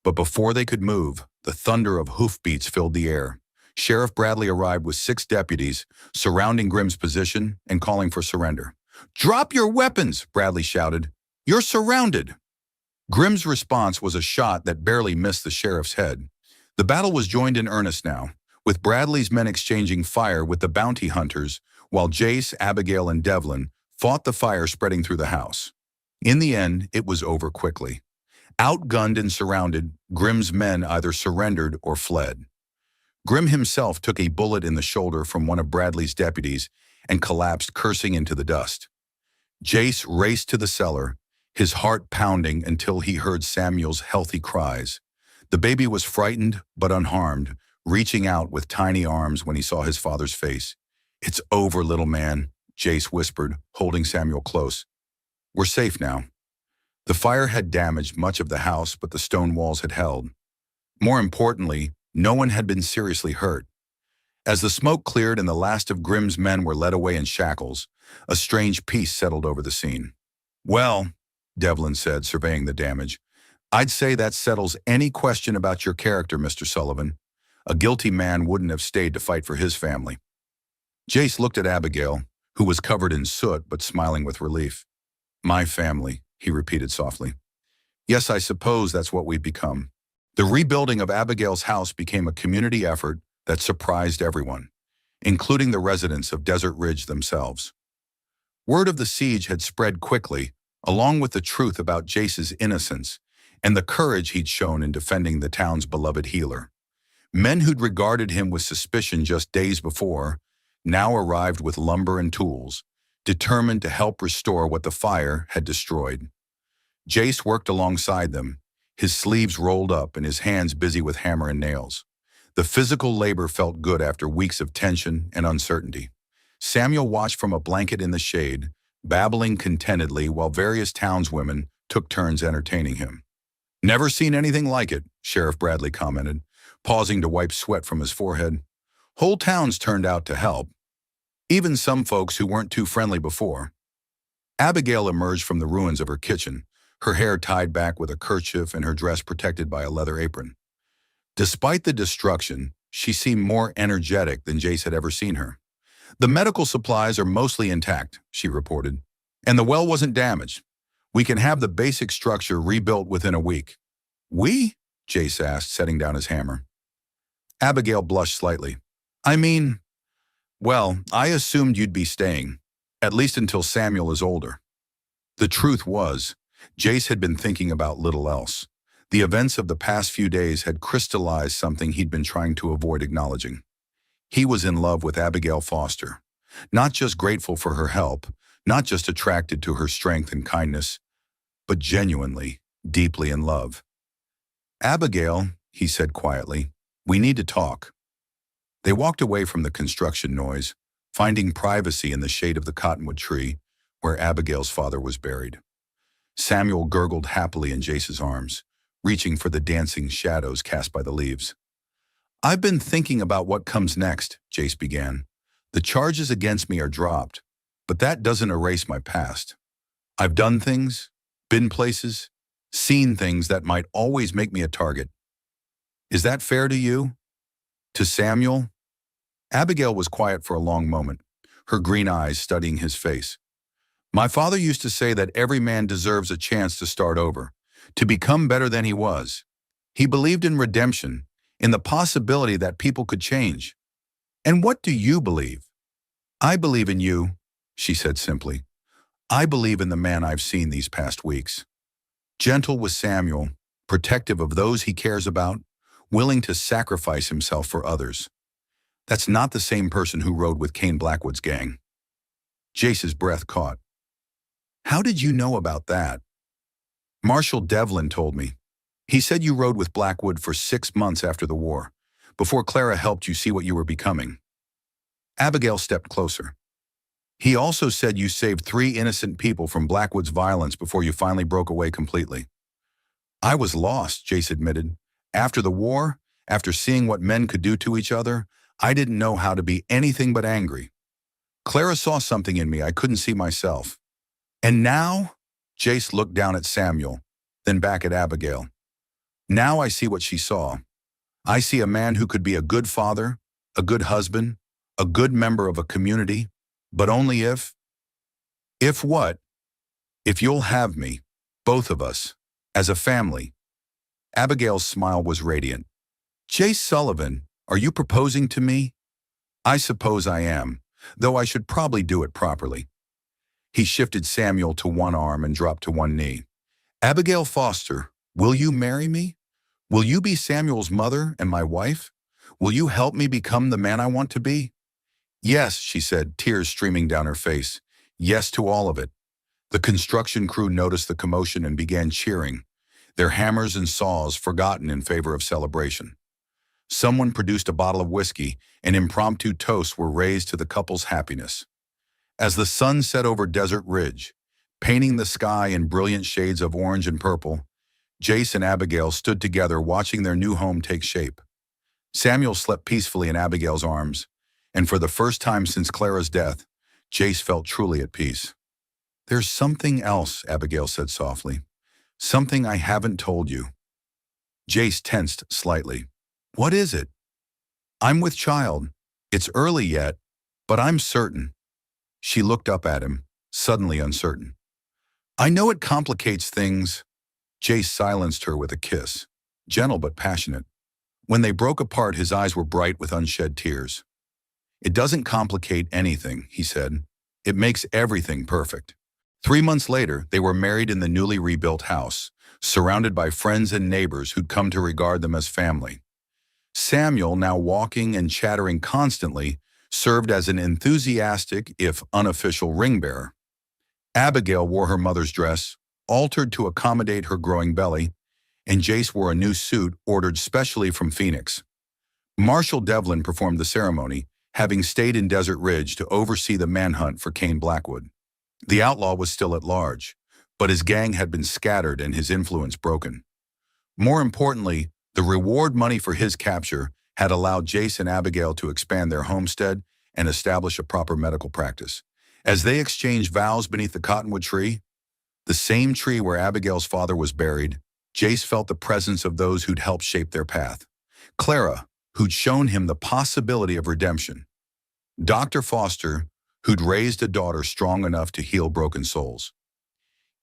But before they could move, the thunder of hoofbeats filled the air. Sheriff Bradley arrived with 6 deputies, surrounding Grimm's position and calling for surrender. "Drop your weapons!" Bradley shouted. "You're surrounded!" Grimm's response was a shot that barely missed the sheriff's head. The battle was joined in earnest now, with Bradley's men exchanging fire with the bounty hunters, while Jace, Abigail, and Devlin fought the fire spreading through the house. In the end, it was over quickly. Outgunned and surrounded, Grimm's men either surrendered or fled. Grimm himself took a bullet in the shoulder from one of Bradley's deputies and collapsed, cursing into the dust. Jace raced to the cellar, his heart pounding until he heard Samuel's healthy cries. The baby was frightened but unharmed, reaching out with tiny arms when he saw his father's face. "It's over, little man," Jace whispered, holding Samuel close. "We're safe now." The fire had damaged much of the house, but the stone walls had held. More importantly, no one had been seriously hurt. As the smoke cleared and the last of Grimm's men were led away in shackles, a strange peace settled over the scene. "Well," Devlin said, surveying the damage, "I'd say that settles any question about your character, Mr. Sullivan. A guilty man wouldn't have stayed to fight for his family." Jace looked at Abigail, who was covered in soot but smiling with relief. "My family," he repeated softly. "Yes, I suppose that's what we've become." The rebuilding of Abigail's house became a community effort that surprised everyone, including the residents of Desert Ridge themselves. Word of the siege had spread quickly, along with the truth about Jace's innocence and the courage he'd shown in defending the town's beloved healer. Men who'd regarded him with suspicion just days before now arrived with lumber and tools, determined to help restore what the fire had destroyed. Jace worked alongside them, his sleeves rolled up and his hands busy with hammer and nails. The physical labor felt good after weeks of tension and uncertainty. Samuel watched from a blanket in the shade, babbling contentedly while various townswomen took turns entertaining him. "Never seen anything like it," Sheriff Bradley commented, pausing to wipe sweat from his forehead. "Whole towns turned out to help. Even some folks who weren't too friendly before." Abigail emerged from the ruins of her kitchen, her hair tied back with a kerchief and her dress protected by a leather apron. Despite the destruction, she seemed more energetic than Jace had ever seen her. "The medical supplies are mostly intact," she reported, "and the well wasn't damaged. We can have the basic structure rebuilt within a week." "We?" Jace asked, setting down his hammer. Abigail blushed slightly. "I mean, well, I assumed you'd be staying, at least until Samuel is older." The truth was, Jace had been thinking about little else. The events of the past few days had crystallized something he'd been trying to avoid acknowledging. He was in love with Abigail Foster, not just grateful for her help, not just attracted to her strength and kindness, but genuinely, deeply in love. "Abigail," he said quietly, "we need to talk." They walked away from the construction noise, finding privacy in the shade of the cottonwood tree where Abigail's father was buried. Samuel gurgled happily in Jace's arms, reaching for the dancing shadows cast by the leaves. I've been thinking about what comes next, Jace began. The charges against me are dropped, but that doesn't erase my past. I've done things, been places, seen things that might always make me a target. Is that fair to you? To Samuel? Abigail was quiet for a long moment, her green eyes studying his face. My father used to say that every man deserves a chance to start over, to become better than he was. He believed in redemption, in the possibility that people could change. And what do you believe? I believe in you, she said simply. I believe in the man I've seen these past weeks. Gentle with Samuel, protective of those he cares about, willing to sacrifice himself for others. That's not the same person who rode with Kane Blackwood's gang. Jace's breath caught. How did you know about that? Marshal Devlin told me. He said you rode with Blackwood for 6 months after the war, before Clara helped you see what you were becoming. Abigail stepped closer. He also said you saved 3 innocent people from Blackwood's violence before you finally broke away completely. I was lost, Jace admitted. After the war, after seeing what men could do to each other, I didn't know how to be anything but angry. Clara saw something in me I couldn't see myself. And now, Jace looked down at Samuel, then back at Abigail. Now I see what she saw. I see a man who could be a good father, a good husband, a good member of a community, but only if... If what? If you'll have me, both of us, as a family. Abigail's smile was radiant. Jace Sullivan, are you proposing to me? I suppose I am, though I should probably do it properly. He shifted Samuel to one arm and dropped to one knee. Abigail Foster, will you marry me? Will you be Samuel's mother and my wife? Will you help me become the man I want to be? Yes, she said, tears streaming down her face. Yes to all of it. The construction crew noticed the commotion and began cheering, their hammers and saws forgotten in favor of celebration. Someone produced a bottle of whiskey, and impromptu toasts were raised to the couple's happiness. As the sun set over Desert Ridge, painting the sky in brilliant shades of orange and purple, Jace and Abigail stood together watching their new home take shape. Samuel slept peacefully in Abigail's arms, and for the first time since Clara's death, Jace felt truly at peace. There's something else, Abigail said softly. Something I haven't told you. Jace tensed slightly. What is it? I'm with child. It's early yet, but I'm certain. She looked up at him, suddenly uncertain. I know it complicates things. Jace silenced her with a kiss, gentle but passionate. When they broke apart, his eyes were bright with unshed tears. It doesn't complicate anything, he said. It makes everything perfect. 3 months later, they were married in the newly rebuilt house, surrounded by friends and neighbors who'd come to regard them as family. Samuel, now walking and chattering constantly, served as an enthusiastic, if unofficial, ring-bearer. Abigail wore her mother's dress, altered to accommodate her growing belly, and Jace wore a new suit ordered specially from Phoenix. Marshal Devlin performed the ceremony, having stayed in Desert Ridge to oversee the manhunt for Kane Blackwood. The outlaw was still at large, but his gang had been scattered and his influence broken. More importantly, the reward money for his capture had allowed Jace and Abigail to expand their homestead and establish a proper medical practice. As they exchanged vows beneath the cottonwood tree, the same tree where Abigail's father was buried, Jace felt the presence of those who'd helped shape their path. Clara, who'd shown him the possibility of redemption. Dr. Foster, who'd raised a daughter strong enough to heal broken souls.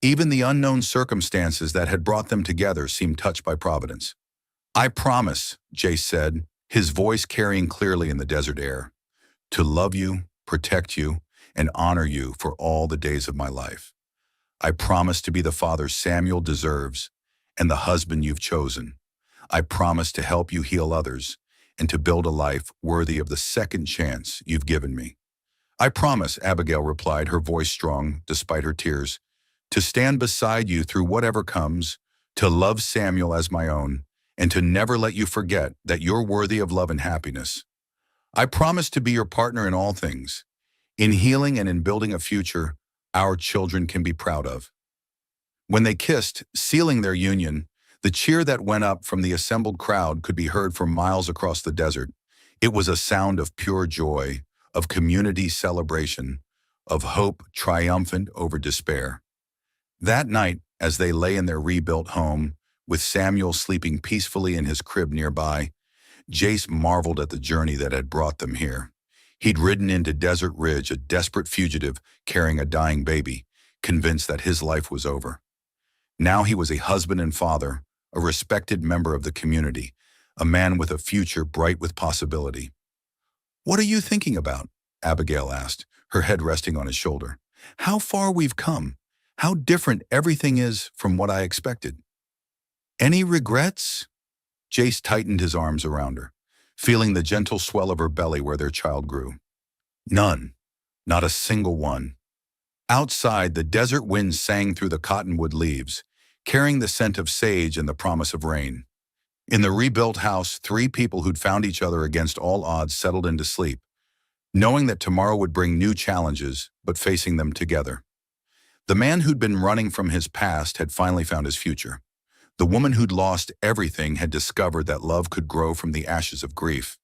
Even the unknown circumstances that had brought them together seemed touched by Providence. I promise, Jace said, his voice carrying clearly in the desert air, to love you, protect you, and honor you for all the days of my life. I promise to be the father Samuel deserves and the husband you've chosen. I promise to help you heal others and to build a life worthy of the second chance you've given me. I promise, Abigail replied, her voice strong despite her tears, to stand beside you through whatever comes, to love Samuel as my own, and to never let you forget that you're worthy of love and happiness. I promise to be your partner in all things, in healing and in building a future our children can be proud of. When they kissed, sealing their union, the cheer that went up from the assembled crowd could be heard for miles across the desert. It was a sound of pure joy, of community celebration, of hope triumphant over despair. That night, as they lay in their rebuilt home, with Samuel sleeping peacefully in his crib nearby, Jace marveled at the journey that had brought them here. He'd ridden into Desert Ridge, a desperate fugitive carrying a dying baby, convinced that his life was over. Now he was a husband and father, a respected member of the community, a man with a future bright with possibility. "What are you thinking about?" Abigail asked, her head resting on his shoulder. "How far we've come. How different everything is from what I expected." "Any regrets?" Jace tightened his arms around her, feeling the gentle swell of her belly where their child grew. "None. Not a single one." Outside, the desert wind sang through the cottonwood leaves, carrying the scent of sage and the promise of rain. In the rebuilt house, three people who'd found each other against all odds settled into sleep, knowing that tomorrow would bring new challenges, but facing them together. The man who'd been running from his past had finally found his future. The woman who'd lost everything had discovered that love could grow from the ashes of grief.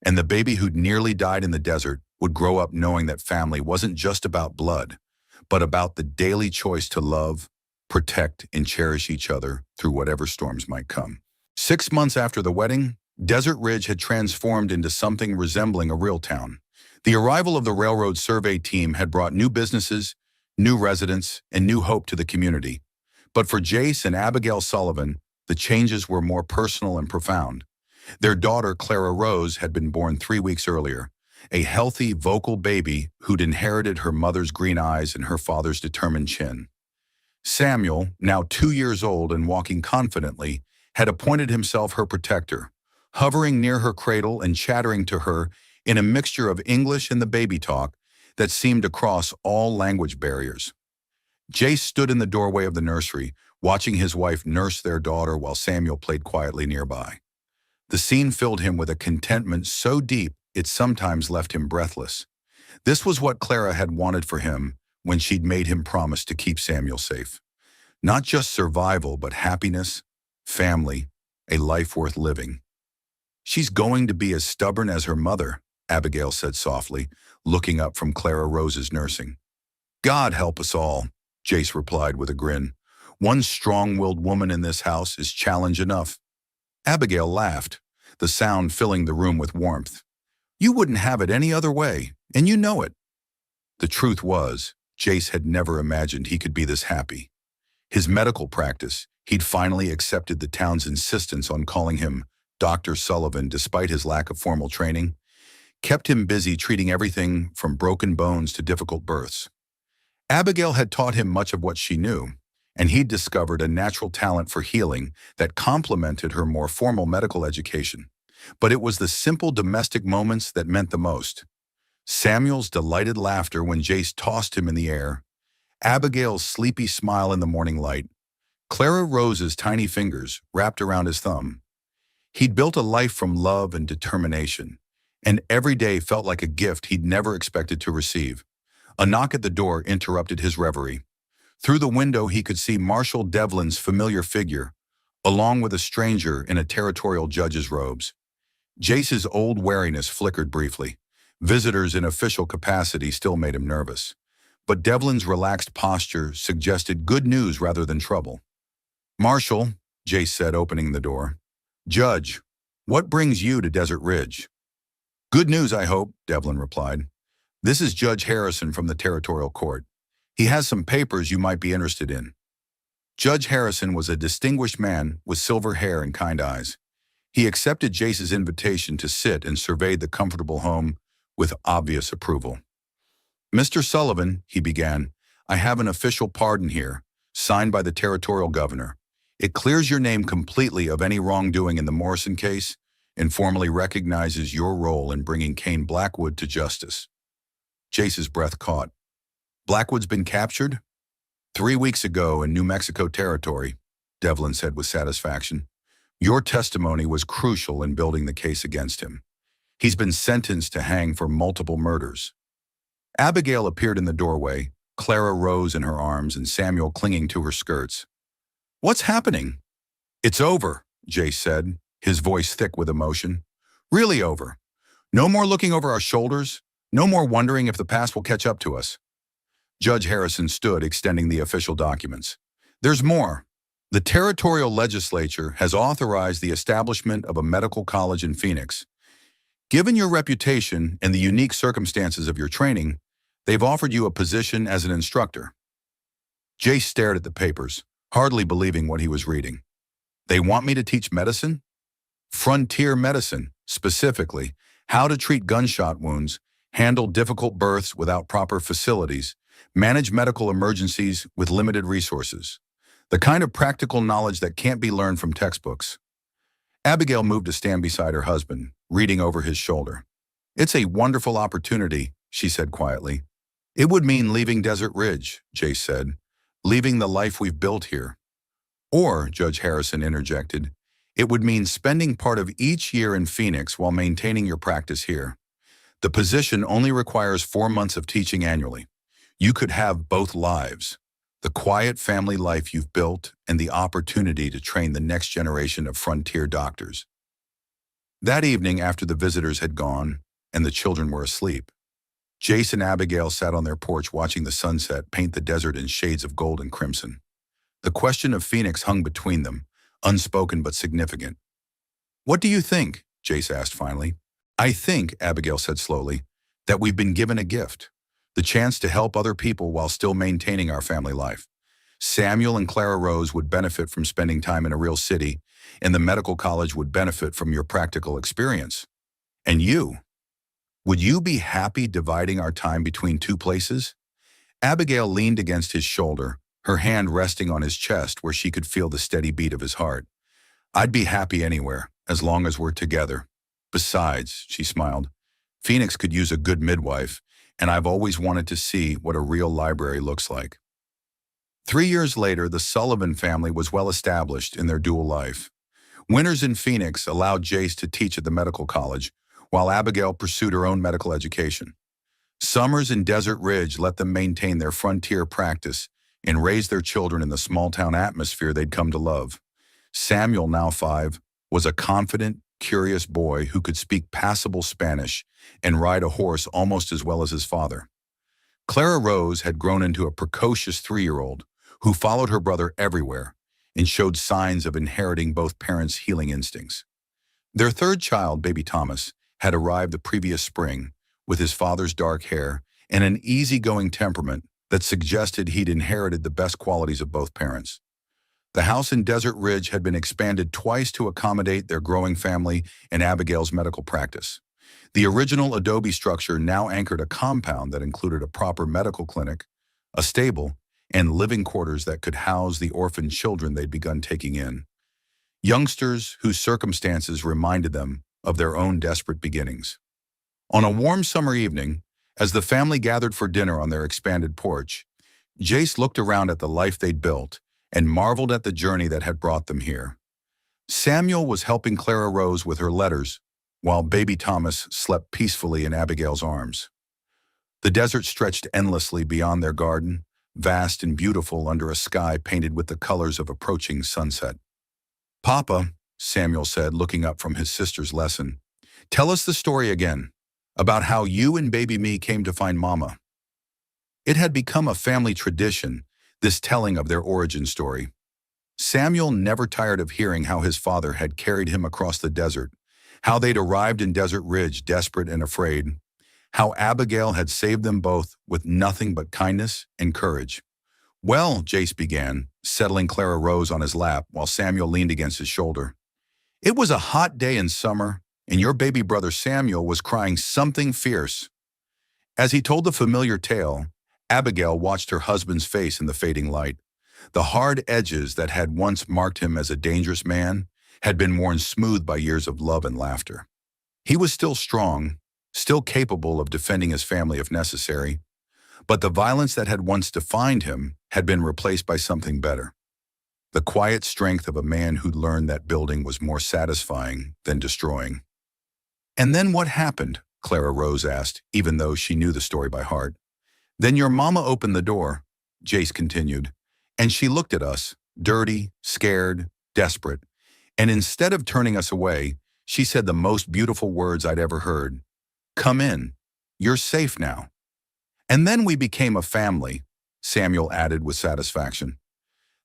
And the baby who'd nearly died in the desert would grow up knowing that family wasn't just about blood, but about the daily choice to love, protect, and cherish each other through whatever storms might come. 6 months after the wedding, Desert Ridge had transformed into something resembling a real town. The arrival of the railroad survey team had brought new businesses, new residents, and new hope to the community. But for Jace and Abigail Sullivan, the changes were more personal and profound. Their daughter, Clara Rose, had been born 3 weeks earlier, a healthy, vocal baby who'd inherited her mother's green eyes and her father's determined chin. Samuel, now 2 years old and walking confidently, had appointed himself her protector, hovering near her cradle and chattering to her in a mixture of English and the baby talk that seemed to cross all language barriers. Jace stood in the doorway of the nursery, watching his wife nurse their daughter while Samuel played quietly nearby. The scene filled him with a contentment so deep it sometimes left him breathless. This was what Clara had wanted for him when she'd made him promise to keep Samuel safe. Not just survival, but happiness, family, a life worth living. "She's going to be as stubborn as her mother," Abigail said softly, looking up from Clara Rose's nursing. "God help us all," Jace replied with a grin. "One strong-willed woman in this house is challenge enough." Abigail laughed, the sound filling the room with warmth. "You wouldn't have it any other way, and you know it." The truth was, Jace had never imagined he could be this happy. His medical practice, he'd finally accepted the town's insistence on calling him Dr. Sullivan despite his lack of formal training, kept him busy treating everything from broken bones to difficult births. Abigail had taught him much of what she knew, and he'd discovered a natural talent for healing that complemented her more formal medical education. But it was the simple domestic moments that meant the most. Samuel's delighted laughter when Jace tossed him in the air, Abigail's sleepy smile in the morning light, Clara Rose's tiny fingers wrapped around his thumb. He'd built a life from love and determination, and every day felt like a gift he'd never expected to receive. A knock at the door interrupted his reverie. Through the window he could see Marshal Devlin's familiar figure, along with a stranger in a territorial judge's robes. Jace's old wariness flickered briefly. Visitors in official capacity still made him nervous. But Devlin's relaxed posture suggested good news rather than trouble. "Marshal," Jace said, opening the door. "Judge, what brings you to Desert Ridge?" "Good news, I hope," Devlin replied. "This is Judge Harrison from the Territorial Court. He has some papers you might be interested in." Judge Harrison was a distinguished man with silver hair and kind eyes. He accepted Jace's invitation to sit and surveyed the comfortable home with obvious approval. "Mr. Sullivan," he began, "I have an official pardon here, signed by the Territorial Governor. It clears your name completely of any wrongdoing in the Morrison case and formally recognizes your role in bringing Kane Blackwood to justice." Jace's breath caught. "Blackwood's been captured?" 3 weeks ago in New Mexico territory," Devlin said with satisfaction. "Your testimony was crucial in building the case against him. He's been sentenced to hang for multiple murders." Abigail appeared in the doorway, Clara rose in her arms and Samuel clinging to her skirts. "What's happening?" "It's over," Jace said, his voice thick with emotion. "Really over. No more looking over our shoulders. No more wondering if the past will catch up to us." Judge Harrison stood, extending the official documents. "There's more. The territorial legislature has authorized the establishment of a medical college in Phoenix. Given your reputation and the unique circumstances of your training, they've offered you a position as an instructor." Jace stared at the papers, hardly believing what he was reading. "They want me to teach medicine?" "Frontier medicine, specifically, how to treat gunshot wounds, handle difficult births without proper facilities, manage medical emergencies with limited resources. The kind of practical knowledge that can't be learned from textbooks." Abigail moved to stand beside her husband, reading over his shoulder. "It's a wonderful opportunity," she said quietly. "It would mean leaving Desert Ridge," Jace said, "leaving the life we've built here." "Or," Judge Harrison interjected, "it would mean spending part of each year in Phoenix while maintaining your practice here. The position only requires 4 months of teaching annually. You could have both lives, the quiet family life you've built and the opportunity to train the next generation of frontier doctors." That evening, after the visitors had gone and the children were asleep, Jace and Abigail sat on their porch watching the sunset paint the desert in shades of gold and crimson. The question of Phoenix hung between them, unspoken but significant. "What do you think?" Jace asked finally. "I think," Abigail said slowly, "that we've been given a gift. The chance to help other people while still maintaining our family life. Samuel and Clara Rose would benefit from spending time in a real city, and the medical college would benefit from your practical experience. And you? Would you be happy dividing our time between 2 places?" Abigail leaned against his shoulder, her hand resting on his chest where she could feel the steady beat of his heart. "I'd be happy anywhere, as long as we're together. Besides," she smiled, "Phoenix could use a good midwife, and I've always wanted to see what a real library looks like." 3 years later, the Sullivan family was well established in their dual life. Winters in Phoenix allowed Jace to teach at the medical college, while Abigail pursued her own medical education. Summers in Desert Ridge let them maintain their frontier practice and raise their children in the small-town atmosphere they'd come to love. Samuel, now 5, was a confident, curious boy who could speak passable Spanish and ride a horse almost as well as his father. Clara Rose had grown into a precocious 3-year-old who followed her brother everywhere and showed signs of inheriting both parents' healing instincts. Their third child, baby Thomas, had arrived the previous spring with his father's dark hair and an easygoing temperament that suggested he'd inherited the best qualities of both parents. The house in Desert Ridge had been expanded twice to accommodate their growing family and Abigail's medical practice. The original adobe structure now anchored a compound that included a proper medical clinic, a stable, and living quarters that could house the orphaned children they'd begun taking in. Youngsters whose circumstances reminded them of their own desperate beginnings. On a warm summer evening, as the family gathered for dinner on their expanded porch, Jace looked around at the life they'd built and marveled at the journey that had brought them here. Samuel was helping Clara Rose with her letters, while baby Thomas slept peacefully in Abigail's arms. The desert stretched endlessly beyond their garden, vast and beautiful under a sky painted with the colors of approaching sunset. "Papa," Samuel said, looking up from his sister's lesson, "tell us the story again, about how you and baby me came to find Mama." It had become a family tradition, this telling of their origin story. Samuel never tired of hearing how his father had carried him across the desert, how they'd arrived in Desert Ridge desperate and afraid, how Abigail had saved them both with nothing but kindness and courage. "Well," Jace began, settling Clara Rose on his lap while Samuel leaned against his shoulder, "it was a hot day in summer, and your baby brother Samuel was crying something fierce." As he told the familiar tale, Abigail watched her husband's face in the fading light. The hard edges that had once marked him as a dangerous man had been worn smooth by years of love and laughter. He was still strong, still capable of defending his family if necessary, but the violence that had once defined him had been replaced by something better. The quiet strength of a man who'd learned that building was more satisfying than destroying. "And then what happened?" Clara Rose asked, even though she knew the story by heart. Then your mama opened the door, Jace continued, and she looked at us, dirty, scared, desperate, and instead of turning us away, she said the most beautiful words I'd ever heard. Come in. You're safe now. And then we became a family, Samuel added with satisfaction.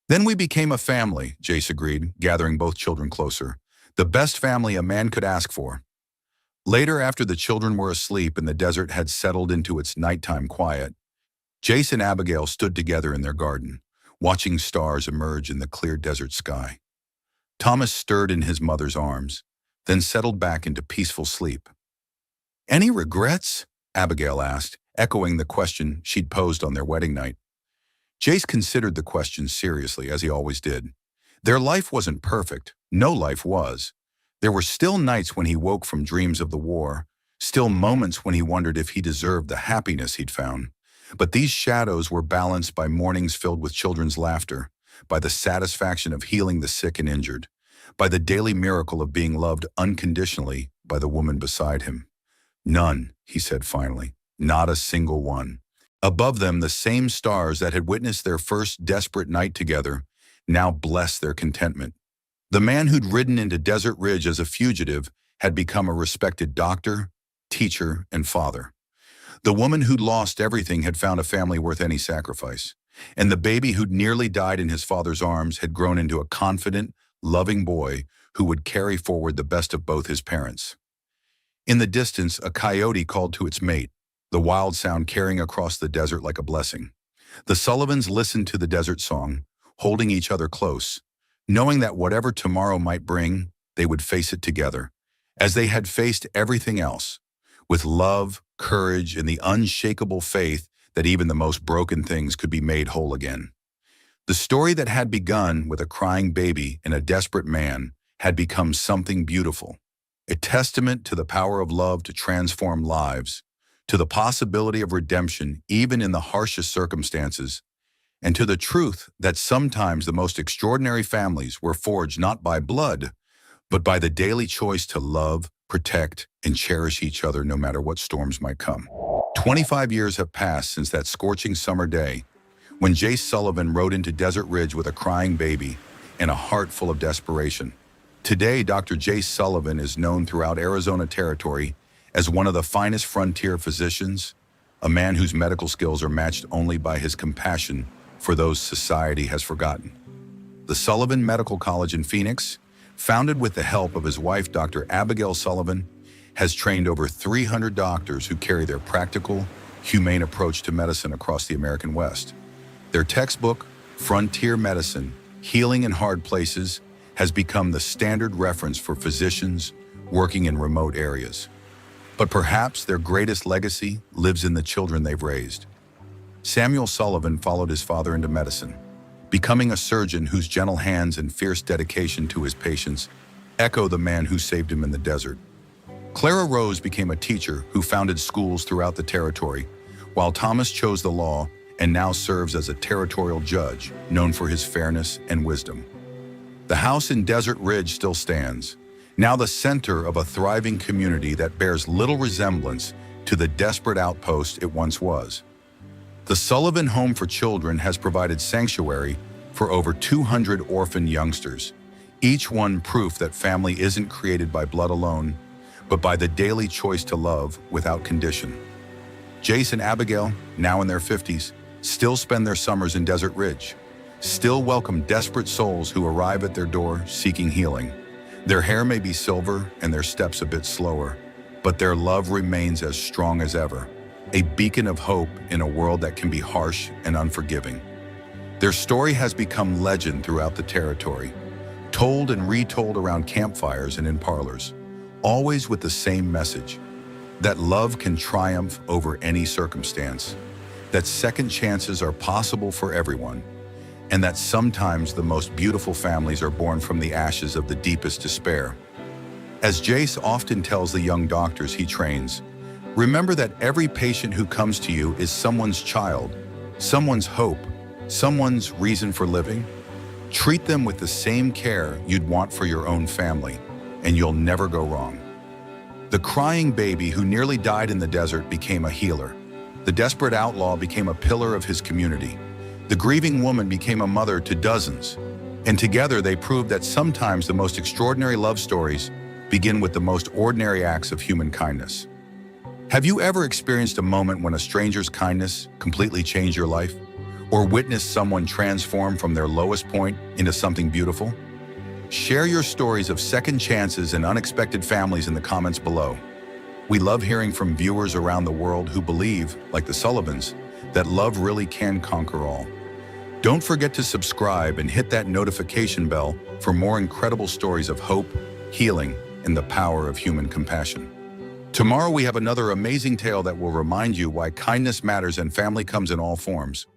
Then we became a family, Jace agreed, gathering both children closer. The best family a man could ask for. Later, after the children were asleep and the desert had settled into its nighttime quiet, Jace and Abigail stood together in their garden, watching stars emerge in the clear desert sky. Thomas stirred in his mother's arms, then settled back into peaceful sleep. Any regrets? Abigail asked, echoing the question she'd posed on their wedding night. Jace considered the question seriously, as he always did. Their life wasn't perfect. No life was. There were still nights when he woke from dreams of the war, still moments when he wondered if he deserved the happiness he'd found. But these shadows were balanced by mornings filled with children's laughter, by the satisfaction of healing the sick and injured, by the daily miracle of being loved unconditionally by the woman beside him. None, he said finally, not a single one. Above them, the same stars that had witnessed their first desperate night together now blessed their contentment. The man who'd ridden into Desert Ridge as a fugitive had become a respected doctor, teacher, and father. The woman who'd lost everything had found a family worth any sacrifice. And the baby who'd nearly died in his father's arms had grown into a confident, loving boy who would carry forward the best of both his parents. In the distance, a coyote called to its mate, the wild sound carrying across the desert like a blessing. The Sullivans listened to the desert song, holding each other close, knowing that whatever tomorrow might bring, they would face it together, as they had faced everything else, with love, courage, and the unshakable faith that even the most broken things could be made whole again. The story that had begun with a crying baby and a desperate man had become something beautiful, a testament to the power of love to transform lives, to the possibility of redemption even in the harshest circumstances, and to the truth that sometimes the most extraordinary families were forged not by blood, but by the daily choice to love, protect, and cherish each other no matter what storms might come. 25 years have passed since that scorching summer day when Jace Sullivan rode into Desert Ridge with a crying baby and a heart full of desperation. Today, Dr. Jace Sullivan is known throughout Arizona territory as one of the finest frontier physicians, a man whose medical skills are matched only by his compassion for those society has forgotten. The Sullivan Medical College in Phoenix, founded with the help of his wife, Dr. Abigail Sullivan, has trained over 300 doctors who carry their practical, humane approach to medicine across the American West. Their textbook, Frontier Medicine, Healing in Hard Places, has become the standard reference for physicians working in remote areas. But perhaps their greatest legacy lives in the children they've raised. Samuel Sullivan followed his father into medicine, becoming a surgeon whose gentle hands and fierce dedication to his patients echo the man who saved him in the desert. Clara Rose became a teacher who founded schools throughout the territory, while Thomas chose the law and now serves as a territorial judge known for his fairness and wisdom. The house in Desert Ridge still stands, now the center of a thriving community that bears little resemblance to the desperate outpost it once was. The Sullivan Home for Children has provided sanctuary for over 200 orphan youngsters, each one proof that family isn't created by blood alone, but by the daily choice to love without condition. Jace and Abigail, now in their 50s, still spend their summers in Desert Ridge, still welcome desperate souls who arrive at their door seeking healing. Their hair may be silver and their steps a bit slower, but their love remains as strong as ever, a beacon of hope in a world that can be harsh and unforgiving. Their story has become legend throughout the territory, told and retold around campfires and in parlors, always with the same message, that love can triumph over any circumstance, that second chances are possible for everyone, and that sometimes the most beautiful families are born from the ashes of the deepest despair. As Jace often tells the young doctors he trains, remember that every patient who comes to you is someone's child, someone's hope, someone's reason for living. Treat them with the same care you'd want for your own family, and you'll never go wrong. The crying baby who nearly died in the desert became a healer, The desperate outlaw became a pillar of his community. The grieving woman became a mother to dozens. And together they proved that sometimes the most extraordinary love stories begin with the most ordinary acts of human kindness. Have you ever experienced a moment when a stranger's kindness completely changed your life? Or witnessed someone transform from their lowest point into something beautiful? Share your stories of second chances and unexpected families in the comments below. We love hearing from viewers around the world who believe, like the Sullivans, that love really can conquer all. Don't forget to subscribe and hit that notification bell for more incredible stories of hope, healing, and the power of human compassion. Tomorrow we have another amazing tale that will remind you why kindness matters and family comes in all forms.